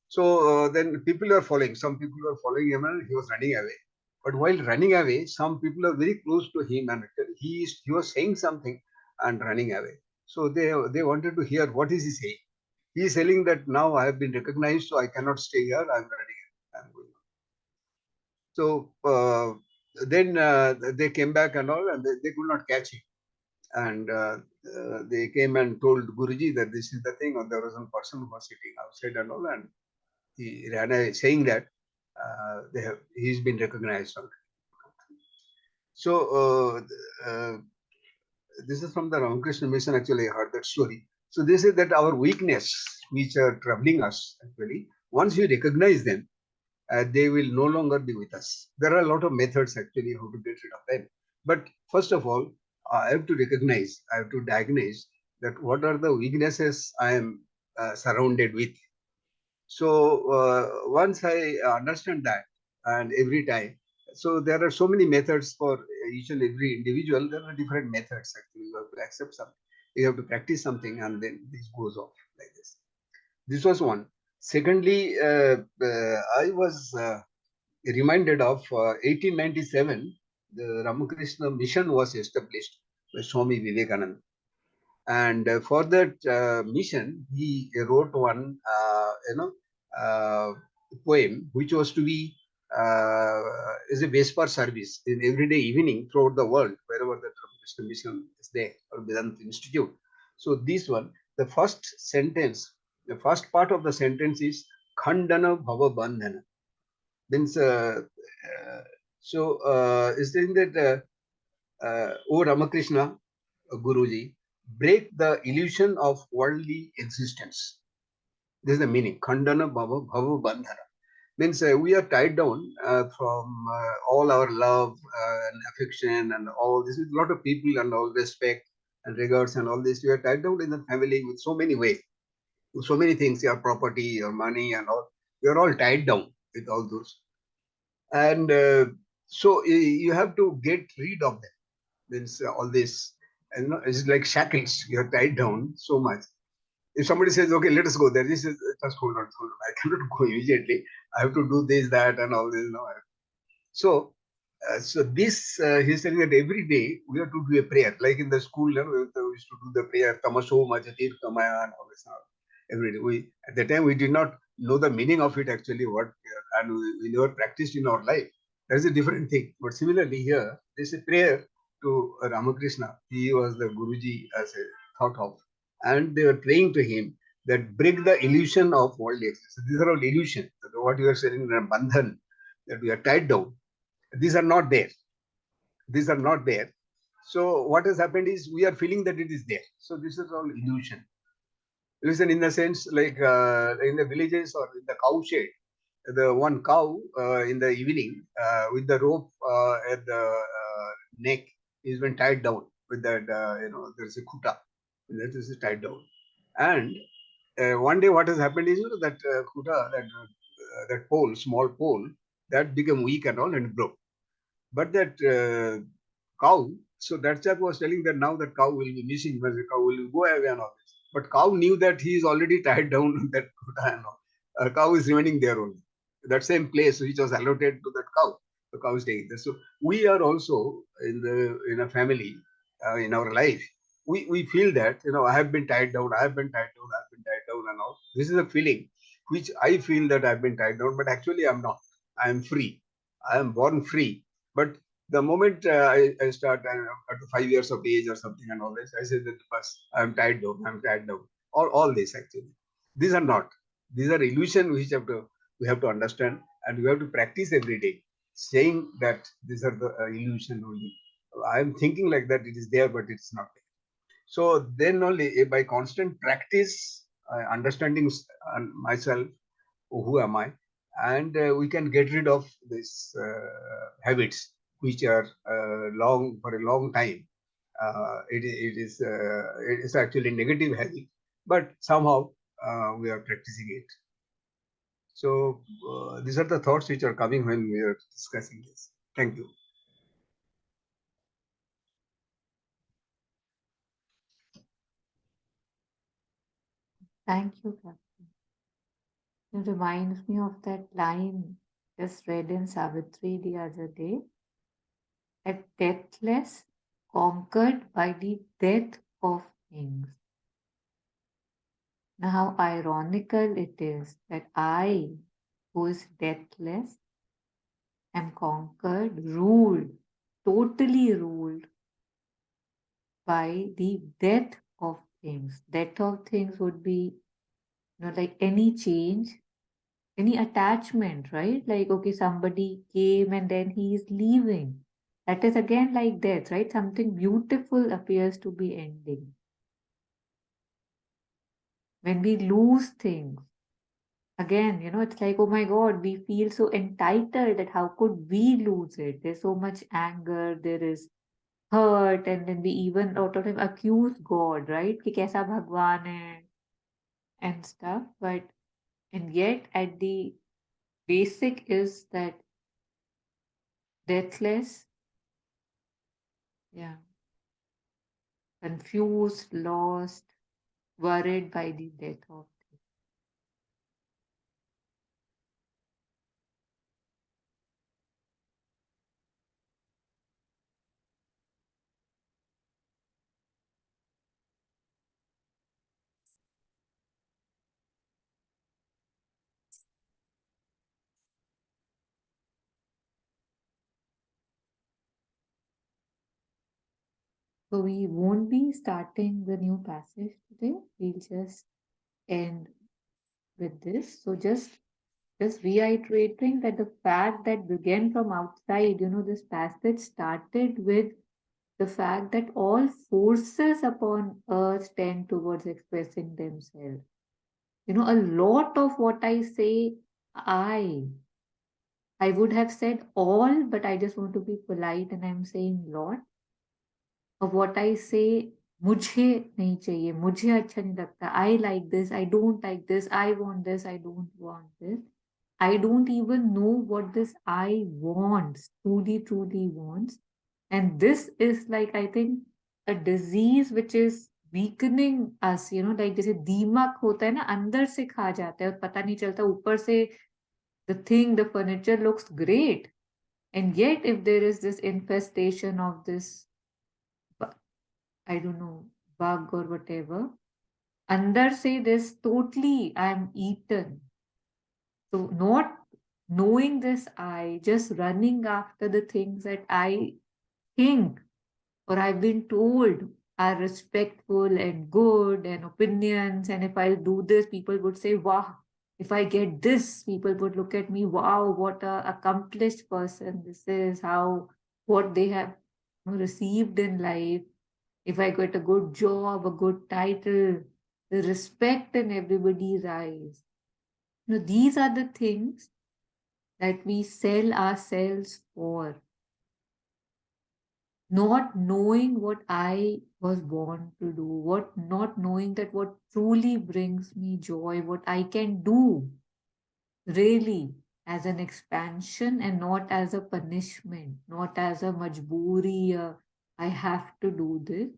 so then people were following. Some people were following him and he was running away. But while running away, some people are very close to him and he was saying something and running away. So they wanted to hear what is he saying. He is telling that now I have been recognized, so I cannot stay here. I'm running. I'm going on. So then they came back and all, and they could not catch him. And they came and told Guruji that this is the thing. And there was one person who was sitting outside and all, and he ran away saying that he's been recognized already. So this is from the Ramakrishna Mission. Actually, I heard that story. So this is that our weakness, which are troubling us, actually, once we recognize them, they will no longer be with us. There are a lot of methods actually how to get rid of them. But first of all, I have to recognize, I have to diagnose that what are the weaknesses I am surrounded with. So once I understand that, and every time, so there are so many methods for each and every individual. There are different methods actually. You have to accept something, you have to practice something, and then this goes off like this. This was one. Secondly, I was reminded of 1897, the Ramakrishna mission was established by Swami Vivekananda. And for that mission, he wrote one, poem, which was to be is a Vesper service in everyday evening throughout the world, wherever the Ramakrishna mission is there, or Vedanta Institute. So this one, the first sentence, the first part of the sentence is Khandana Bhava Bandhana. Means, is saying that, O Ramakrishna, Guruji, break the illusion of worldly existence. This is the meaning. Khandana Bhava Bhava Bandhana. Means we are tied down from all our love and affection and all this. With a lot of people and all respect and regards and all this. We are tied down in the family with so many ways, with so many things, your property, your money and all. We are all tied down with all those. And so you have to get rid of them. Means all this, and it's like shackles. You're tied down so much. If somebody says, "Okay, let us go there," this is just hold on, hold on. I cannot go immediately. I have to do this, that, and all this. So, so this he's telling that every day we have to do a prayer, like in the school. We used to do the prayer, Tamaso Majatir Kamaya, and all this. Every day, we at the time we did not know the meaning of it actually. And we never practiced in our life. That's a different thing. But similarly here, there's a prayer to Ramakrishna. He was the Guruji as a thought of, and they were praying to him that break the illusion of worldly existence. These are all illusion. What you are saying, bandhan, that we are tied down. These are not there. These are not there. So what has happened is we are feeling that it is there. So this is all illusion. Illusion in the sense like in the villages or in the cow shed, the one cow in the evening with the rope at the neck is been tied down with that, there's a kuta that is tied down. And one day what has happened is that kuta, that pole, small pole, that became weak and all and broke. But that cow, so that chap was telling that now that cow will be missing, but the cow will go away and all this. But cow knew that he is already tied down with that kuta and all. Cow is remaining there only. That same place which was allotted to that cow. The cow is taking there. So we are also in a family, in our life. We feel that I have been tied down, I have been tied down, I have been tied down and all. This is a feeling which I feel that I've been tied down, but actually I'm not. I am free. I am born free. But the moment I start at 5 years of age or something and all this, I say that first I'm tied down, I'm tied down. All this actually. These are not. These are illusion which we have to understand, and we have to practice every day, saying that these are the illusion only. I'm thinking like that it is there, but it's not there. So then only by constant practice, understanding myself, who am I, and we can get rid of these habits which are long for a long time. It is actually negative habit, but somehow we are practicing it. So these are the thoughts which are coming when we are discussing this. Thank you. Thank you, Captain. It reminds me of that line just read in Savitri the other day. At deathless, conquered by the death of things. Now, how ironical it is that I, who is deathless, am conquered, ruled, totally ruled by the death of things. Death of things would be, like any change, any attachment, right? Like, okay, somebody came and then he is leaving. That is again like death, right? Something beautiful appears to be ending. When we lose things, again, it's like, oh my God, we feel so entitled that how could we lose it? There's so much anger, there is hurt, and then we even out of time accuse God, right? कि कैसा भगवान है and stuff. But and yet at the basic is that deathless, yeah, confused, lost, worried by the death of. So we won't be starting the new passage today. We'll just end with this. So just reiterating that the fact that began from outside, this passage started with the fact that all forces upon earth tend towards expressing themselves. A lot of what I say, I would have said all, but I just want to be polite and I'm saying lot of what I say. मुझे नहीं चाहिए, मुझे अच्छा नहीं लगता, I like this, I don't like this, I want this, I don't want this. I don't even know what this I wants, truly wants. And this is like, I think, a disease which is weakening us, like जैसे दीमक होता है ना, अंदर से खा जाता है और पता नहीं चलता, ऊपर से the furniture looks great. And yet, if there is this infestation of this, I don't know, bug or whatever, under say this totally I'm eaten. So not knowing this I, just running after the things that I think or I've been told are respectful and good and opinions. And if I do this, people would say, wow. If I get this, people would look at me, wow, what a accomplished person this is, how what they have received in life. If I get a good job, a good title, the respect in everybody's eyes. These are the things that we sell ourselves for. Not knowing what I was born to do, not knowing that what truly brings me joy, what I can do really as an expansion and not as a punishment, not as a majboori, I have to do this.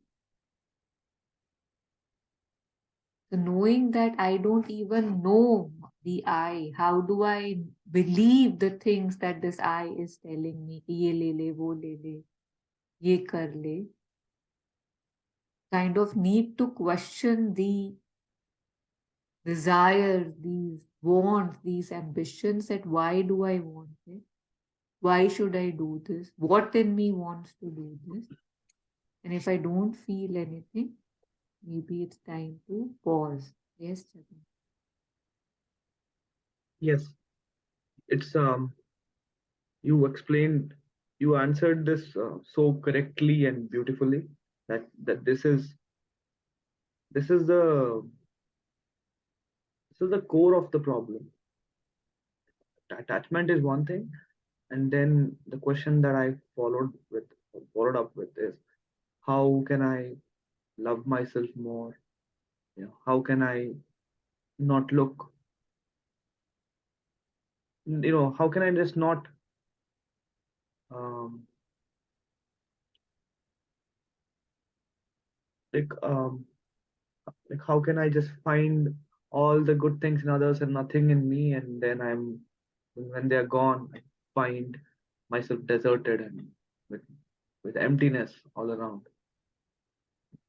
So knowing that I don't even know the I, how do I believe the things that this I is telling me? Ye le le, wo le le, ye kar le. Kind of need to question the desires, these wants, these ambitions, that why do I want it? Why should I do this? What in me wants to do this? And if I don't feel anything, maybe it's time to pause. Yes, Chagan. Yes, it's you answered this so correctly and beautifully that this is the core of the problem. Attachment is one thing, and then the question that I followed up with is, how can I love myself more? How can I not look, how can I just not um, like like how can I just find all the good things in others and nothing in me, and then when they're gone, I find myself deserted and with with emptiness all around.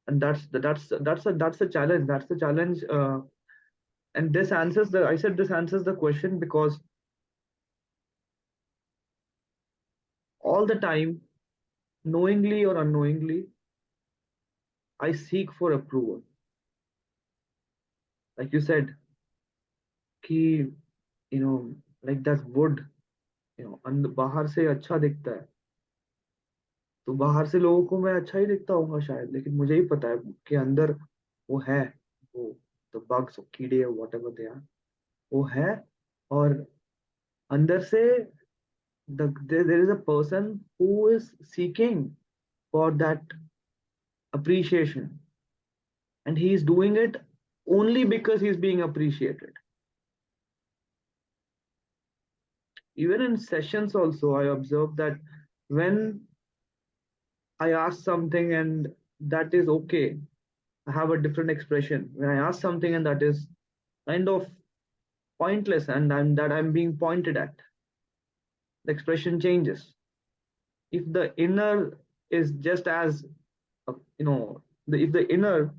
And that's the challenge. That's the challenge. And this answers the I said this answers the question because all the time, knowingly or unknowingly, I seek for approval. Like you said, कि like that wood, बाहर से अच्छा दिखता है, तो बाहर से लोगों को मैं अच्छा ही दिखता हूँ शायद, लेकिन मुझे ही पता है कि अंदर वो है, वो the bugs or कीड़े or whatever they are, वो है, और अंदर से there is a person who is seeking for that appreciation, and he is doing it only because he is being appreciated. Even in sessions also, I observe that when I ask something and that is okay, I have a different expression. When I ask something and that is kind of pointless and I'm being pointed at, the expression changes. If the inner is just as if the inner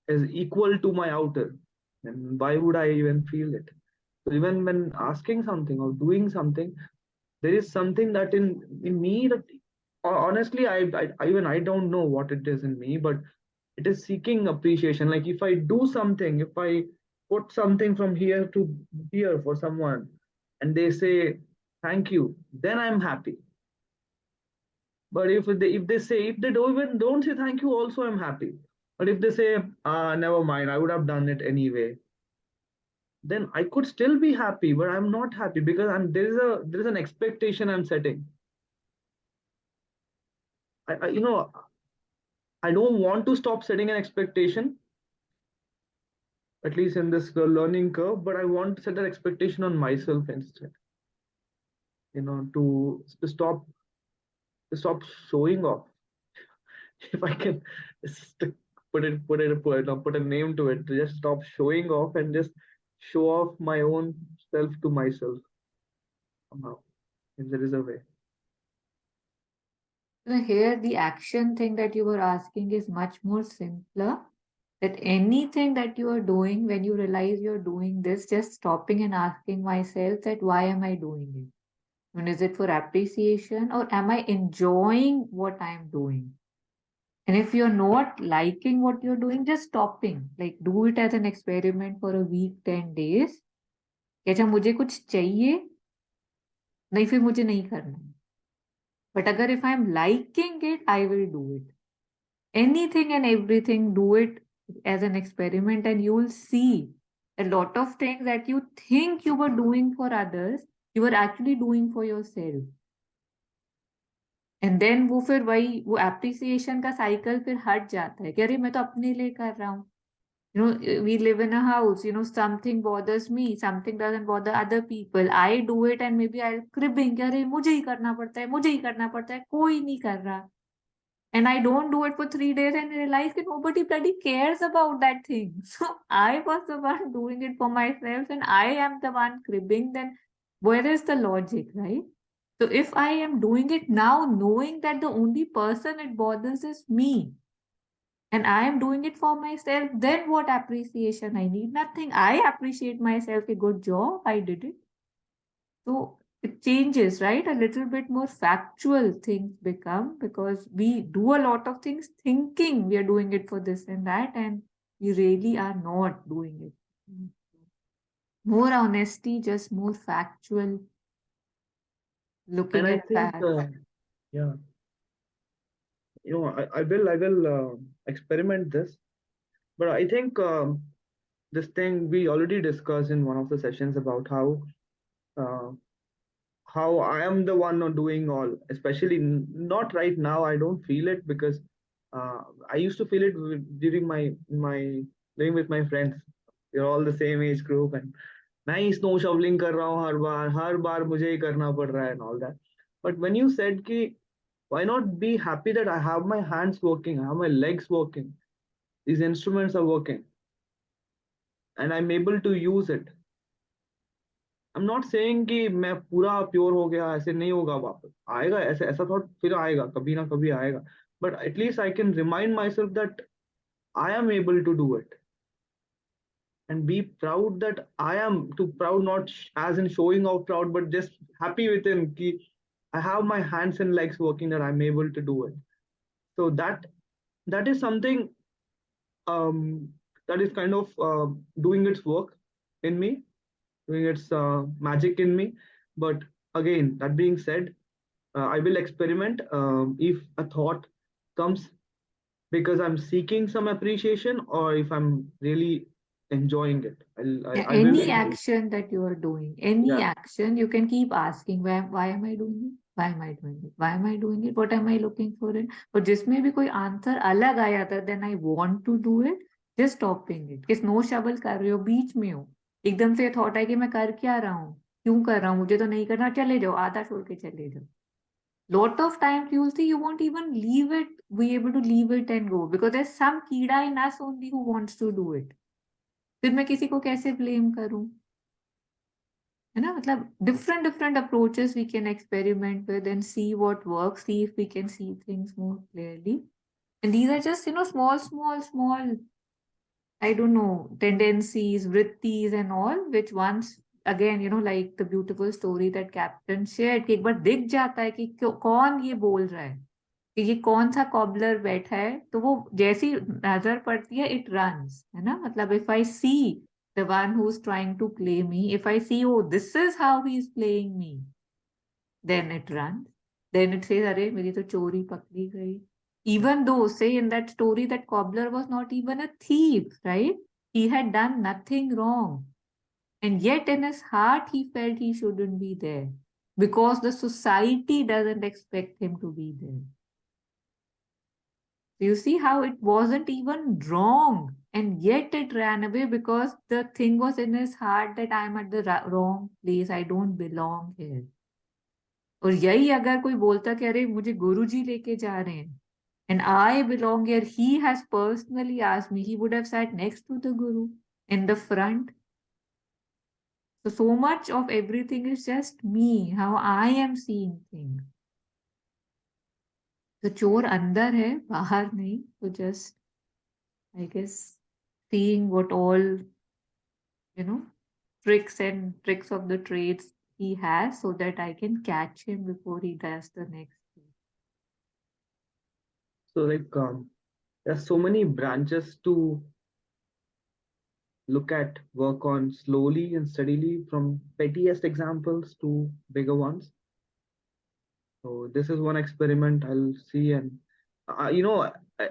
is equal to my outer, then why would I even feel it? So even when asking something or doing something, there is something that in me that honestly I don't know what it is in me, but it is seeking appreciation. Like if I do something, if I put something from here to here for someone and they say thank you, then I'm happy. But if they don't say thank you, also I'm happy. But if they say never mind, I would have done it anyway, then I could still be happy, but I'm not happy because there is an expectation I'm setting. I don't want to stop setting an expectation, at least in this learning curve, but I want to set an expectation on myself instead. To stop showing off. If I can st- put a name to it, to just stop showing off and just show off my own self to myself somehow, if there is a way. So here, the action thing that you were asking is much more simpler. That anything that you are doing, when you realize you're doing this, just stopping and asking myself that why am I doing it? And is it for appreciation or am I enjoying what I'm doing? And if you're not liking what you're doing, just stopping. Like do it as an experiment for a week, 10 days. कि अच्छा मुझे कुछ चाहिए, नहीं फिर मुझे नहीं करना. But अगर if I'm liking it, I will do it. Anything and everything, do it as an experiment and you will see a lot of things that you think you were doing for others, you were actually doing for yourself. And then वो फिर वही वो appreciation का cycle फिर हट जाता है कि अरे मैं तो अपने लिए कर रहा हूँ. We live in a house, something bothers me, something doesn't bother other people. I do it and maybe I'll cribbing कि अरे मुझे ही करना पड़ता है, मुझे ही करना पड़ता है, कोई नहीं कर रहा. And I don't do it for 3 days and realize that nobody bloody cares about that thing. So I was the one doing it for myself and I am the one cribbing, then where is the logic, right? So if I am doing it now, knowing that the only person it bothers is me, and I am doing it for myself, then what appreciation I need? Nothing. I appreciate myself. A good job, I did it. So it changes, right? A little bit more factual things become because we do a lot of things thinking we are doing it for this and that, and we really are not doing it. More honesty, just more factual, And looking I at think, facts. yeah, I will experiment this, but I think this thing we already discussed in one of the sessions about uh, how I am the one not doing all, especially not right now. I don't feel it because uh, I used to feel it during my living with my friends. We're all the same age group, and मैं ही snow शवलिंग कर रहा हूँ हर बार मुझे ही करना पड़ रहा है and all that. But when you said कि why not be happy that I have my hands working, I have my legs working, these instruments are working, and I'm able to use it. I'm not saying कि मैं पूरा pure हो गया, ऐसे नहीं होगा, वापस आएगा, ऐसे ऐसा थॉट फिर आएगा, कभी ना कभी आएगा. But at least I can remind myself that I am able to do it and be proud that I am to proud, not as in showing off proud, but just happy within ki I have my hands and legs working, that I'm able to do it. So that is something um, that is kind of doing its work in me, doing its magic in me. But again, that being said, I will experiment if a thought comes because I'm seeking some appreciation, or if I'm really enjoying it. Yeah, I will any enjoy. action that you are doing, any Yeah. action, you can keep asking, why am I doing it? Why am I doing it? Why am I doing it? What am I looking for it? और जिसमें भी कोई answer अलग आया था, then I want to do it, just stopping it. कि snow shovel कर रहे हो, बीच में हो, एकदम से थॉट है कि मैं कर क्या रहा हूँ, क्यों कर रहा हूँ, मुझे तो नहीं करना, चले जाओ, आधा छोड़ के चले जाओ. Lot of times you will see you won't even leave it, be able to leave it and go because there's some कीड़ा in us only who wants to do it. फिर मैं किसी को कैसे blame करूं? है ना, मतलब different approaches we can experiment with and see what works, see if we can see things more clearly. And these are just, small, I don't know, tendencies, vrittis and all, which once again, like the beautiful story that Captain shared, कि एक बार दिख जाता है कि कौन ये बोल रहा है, कि ये कौन सा कॉबलर बैठा है, तो वो जैसी नजर पड़ती है, इट रन्स, है ना, मतलब if I see the one who's trying to play me, if I see, oh, this is how he's playing me, then it runs. Then it says, अरे मेरी तो चोरी पकड़ी गई. Even though, say in that story, that cobbler was not even a thief, right? He had done nothing wrong. And yet in his heart, he felt he shouldn't be there because the society doesn't expect him to be there. You see how it wasn't even wrong, and yet it ran away because the thing was in his heart that I'm at the wrong place, I don't belong here. और यही अगर कोई बोलता कि अरे मुझे गुरुजी लेके जा रहे हैं and I belong here, he has personally asked me, he would have sat next to the guru in the front. So much of everything is just me, how I am seeing things. तो चोर अंदर है, बाहर नहीं. तो just, I guess, seeing what all, tricks of the trades he has so that I can catch him before he does the next thing. So there's so many branches to look at, work on slowly and steadily, from pettiest examples to bigger ones. So this is one experiment I'll see. And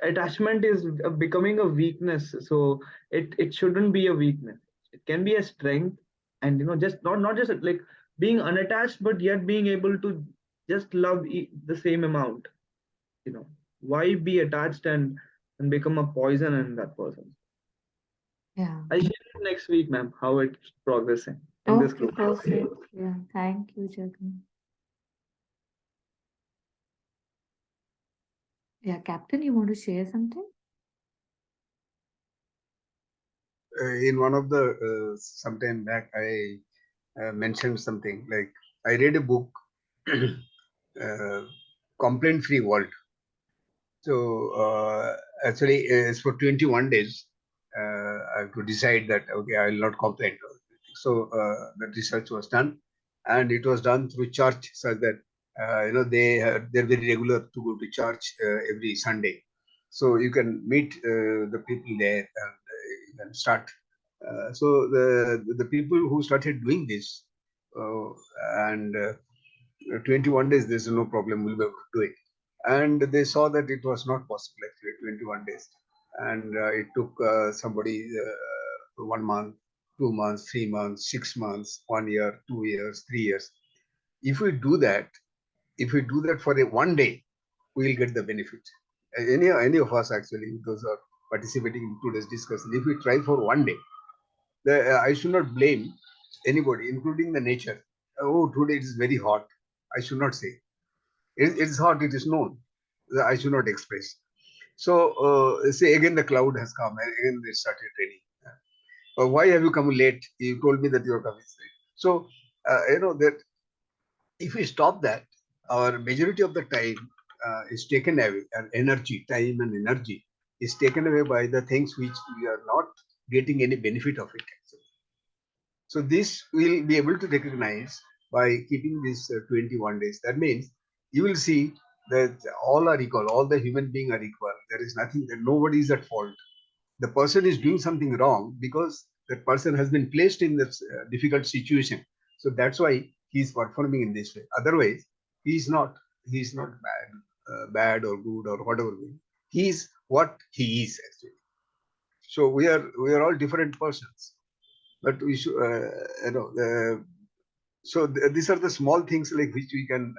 attachment is becoming a weakness. So it shouldn't be a weakness. It can be a strength. And just not just like being unattached, but yet being able to just love the same amount. Why be attached and become a poison in that person? Yeah. I'll share it next week, ma'am, how it's progressing in this Okay, group. perfect. Yeah, thank you, Jagan. Yeah, Captain, you want to share something? In one of the sometime back, I mentioned something like I read a book, Complaint Free World. So actually, it's for 21 days. I have to decide that okay, I will not complain. So that research was done, and it was done through church, such that they're very regular to go to church every Sunday. So you can meet the people there and you can start. So the people who started doing this and 21 days, there's no problem, we'll be able to do it. And they saw that it was not possible actually, 21 days. And it took somebody 1 month, 2 months, 3 months, 6 months, 1 year, 2 years, 3 years. If we do that for one day, we will get the benefit. Any of us actually, those are participating in today's discussion, if we try for one day, I should not blame anybody, including the nature. Oh, today it is very hot. I should not say. It's hot, it is known. I should not express. So, say again the cloud has come, and again it started raining. Why have you come late? You told me that you are coming late. So, that if we stop that, our majority of the time is taken away, and time and energy is taken away by the things which we are not getting any benefit of it. Actually. So this we'll be able to recognize by keeping this 21 days. That means you will see that all are equal, all the human beings are equal. There is nothing, that nobody is at fault. The person is doing something wrong because that person has been placed in this difficult situation. So that's why he is performing in this way. Otherwise, he is not bad or good or whatever. He is what he is actually. So we are all different persons, but we should so these are the small things like which we can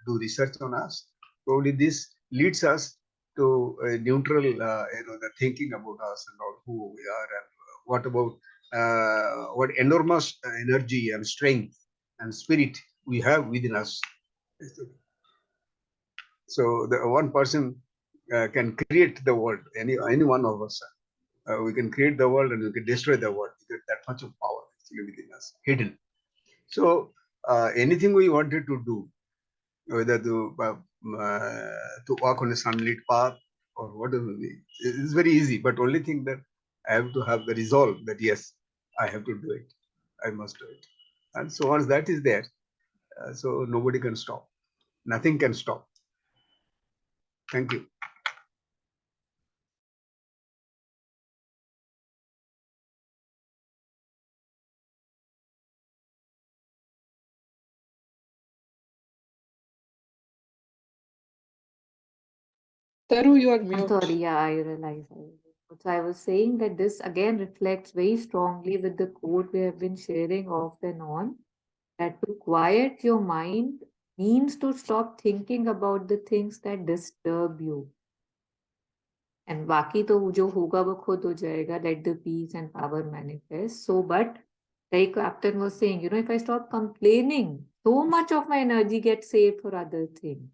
do research on us. Probably this leads us to a neutral, the thinking about us and all who we are and what about what enormous energy and strength and spirit we have within us. So the one person can create the world. Any one of us, we can create the world and we can destroy the world. We get that much of power actually within us, hidden. So anything we wanted to do, whether to walk on a sunlit path or whatever, it's very easy. But only thing that I have to have the resolve that yes, I have to do it. I must do it. And so once that is there, so nobody can stop. Nothing can stop. Thank you. Taru, you are I'm mute. sorry, yeah, I realize. So I was saying that this again reflects very strongly with the quote we have been sharing off and on, that to quiet your mind means to stop thinking about the things that disturb you. And बाकी तो जो होगा वो खुद हो जाएगा, let the peace and power manifest. So, but like Captain was saying, if I stop complaining, so much of my energy gets saved for other things.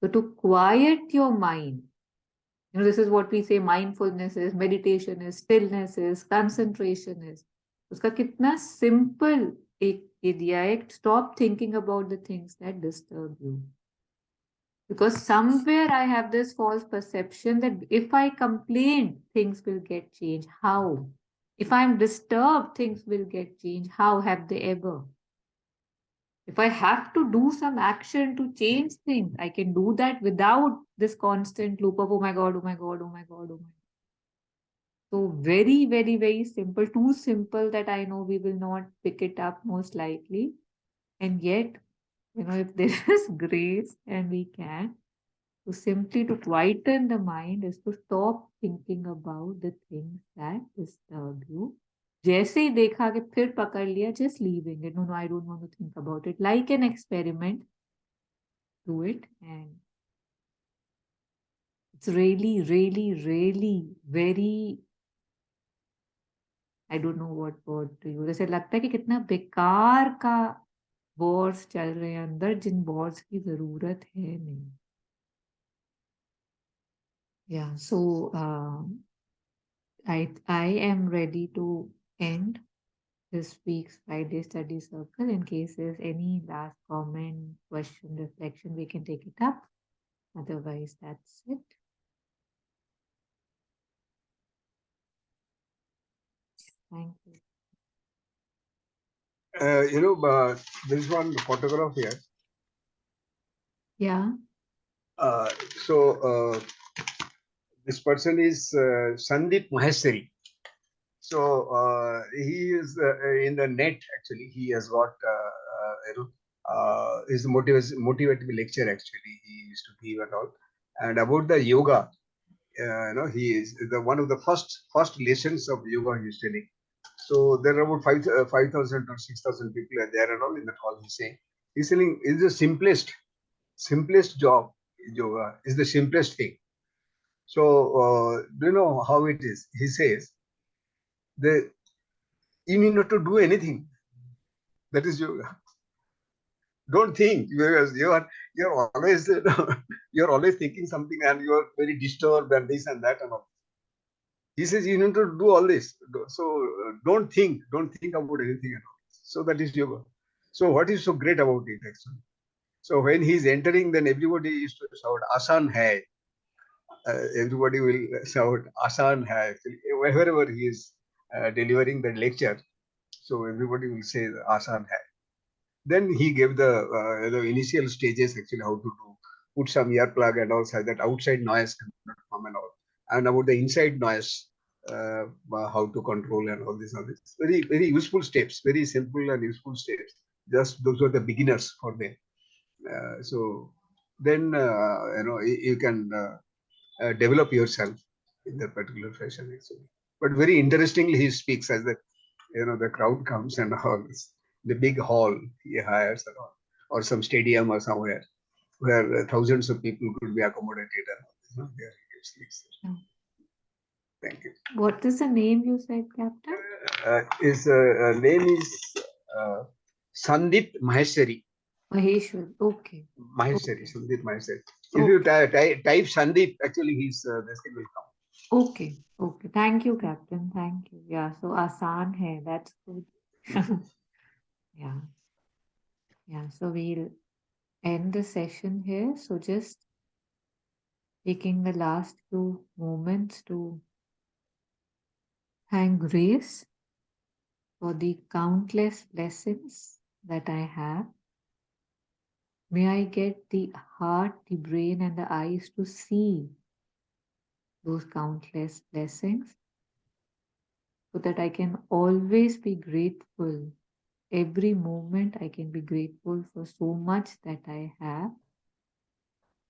So to quiet your mind, this is what we say mindfulness is, meditation is, stillness is, concentration is. उसका कितना simple एक ये दिया है, stop thinking about the things that disturb you. Because somewhere I have this false perception that if I complain, things will get changed. How? If I'm disturbed, things will get changed. How have they ever? If I have to do some action to change things, I can do that without this constant loop of, oh my God, oh my God, oh my God, oh my God. So very, very, very simple, too simple that I know we will not pick it up most likely. And yet, if there is grace and we can, to simply to quieten the mind is to stop thinking about the things that disturb you. जैसे ही देखा कि फिर पकड़ लिया, just leaving it. No, I don't want to think about it. Like an experiment, do it, and it's really, really, really very, I don't know what word to use. जैसे लगता है कि कितना बेकार का wars चल रहे हैं अंदर, जिन wars की जरूरत है नहीं. Yeah, so I am ready to end this week's Friday Study Circle. In case there's any last comment, question, reflection, we can take it up. Otherwise, that's it. Thank you. There's one photograph here. Yeah. So this person is Sunlit Maheshwari. So he is in the net. Actually, he has got is motivative lecture. Actually, he used to give and all. And about the yoga, he is the one of the first lessons of yoga he is telling. So there are about 5,000 or 6,000 people are there and all in that hall. He's saying it's the simplest job. Yoga is the simplest thing. So do you know how it is? He says you need not to do anything. That is yoga. Don't think, because you're always you're always thinking something and you're very disturbed and this and that and all. He says you need to do all this. So don't think about anything at all. So that is yoga. So what is so great about it actually? So when he's entering, then everybody used to shout "Asan hai." Everybody will shout "Asan hai." Actually, wherever he is delivering the lecture, so everybody will say "Asan hai." Then he gave the initial stages actually how to do, put some earplug and all, so that outside noise cannot come and all, and about the inside noise, how to control and all this. Very, very useful steps, very simple and useful steps. Just those were the beginners for them. So then you can develop yourself. in that particular fashion actually. But very interestingly, he speaks as the the crowd comes and all this, the big hall he hires and all, or some stadium or somewhere where thousands of people could be accommodated and all this. There he gives lectures. Yeah. Thank you. What is the name you said, Captain? His name is Sunlit Maheshwari. Maheshwar. Okay. Maheshwari, Okay. Sunlit Maheshwari. If you type Sandeep, actually his this thing will come. Okay. Okay. Thank you, Captain. Thank you. Yeah. So Asan hai. That's good. Yeah. Yeah. So we'll end the session here. So just taking the last few moments to thank Grace for the countless blessings that I have. May I get the heart, the brain, and the eyes to see those countless blessings so that I can always be grateful. Every moment I can be grateful for so much that I have,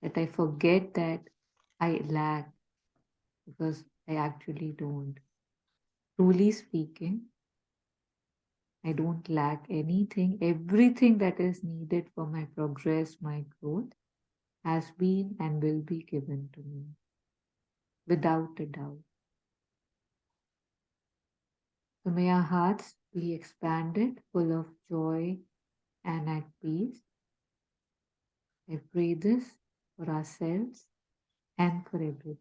that I forget that I lack because I actually don't. Truly speaking, I don't lack anything. Everything that is needed for my progress, my growth, has been and will be given to me without a doubt. So may our hearts be expanded, full of joy and at peace. I pray this for ourselves and for everyone.